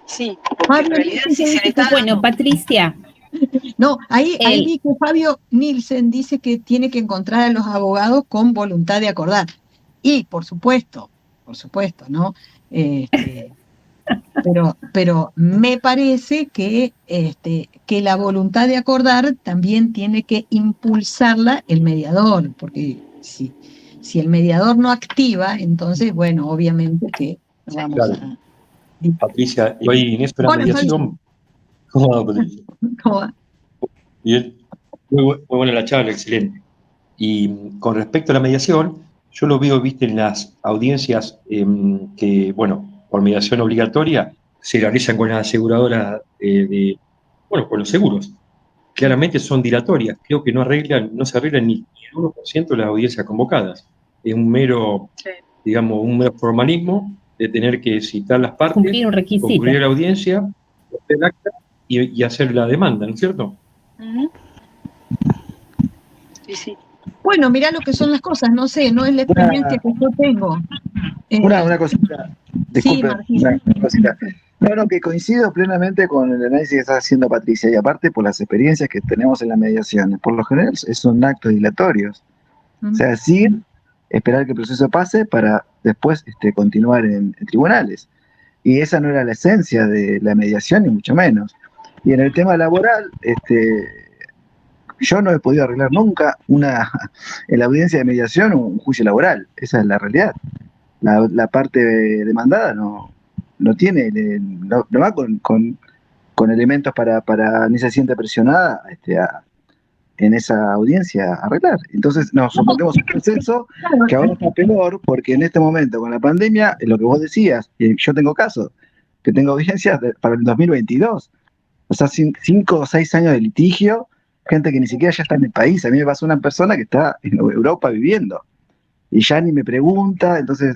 Sí, porque en realidad si se le está Bueno, Patricia. No, ahí vi que Fabio Nielsen dice que tiene que encontrar a los abogados con voluntad de acordar. Y, por supuesto, ¿no? Pero me parece que la voluntad de acordar también tiene que impulsarla el mediador, porque si el mediador no activa, entonces, bueno, obviamente que no vamos a... Patricia, y en eso de la mediación... ¿Cómo va, Patricia? ¿Cómo va? Bien, muy buena la charla, excelente. Y con respecto a la mediación, yo lo veo, viste, en las audiencias que, bueno, por mediación obligatoria, se realizan con las aseguradoras con los seguros. Claramente son dilatorias, creo que no se arreglan ni el 1% de las audiencias convocadas. Es un mero, digamos, un mero formalismo de tener que citar las partes, cumplir un requisito, concluir la audiencia, hacer el acta y hacer la demanda, ¿no es cierto? Uh-huh. Sí, sí. Bueno, mirá lo que son las cosas, no sé, no es la experiencia que yo tengo. Una cosita, disculpe, sí, una cosita. No, que coincido plenamente con el análisis que está haciendo Patricia, y aparte por las experiencias que tenemos en las mediaciones. Por lo general son actos dilatorios. O sea, decir, esperar que el proceso pase para después continuar en tribunales. Y esa no era la esencia de la mediación, ni mucho menos. Y en el tema laboral, yo no he podido arreglar nunca en la audiencia de mediación un juicio laboral. Esa es la realidad. La parte demandada no va con elementos para ni se siente presionada en esa audiencia a arreglar. Entonces nos sometemos a un proceso que ahora está peor, porque en este momento con la pandemia, lo que vos decías, yo tengo casos, que tengo audiencias para el 2022, o sea, 5 o 6 años de litigio, gente que ni siquiera ya está en el país. A mí me pasó una persona que está en Europa viviendo y ya ni me pregunta. Entonces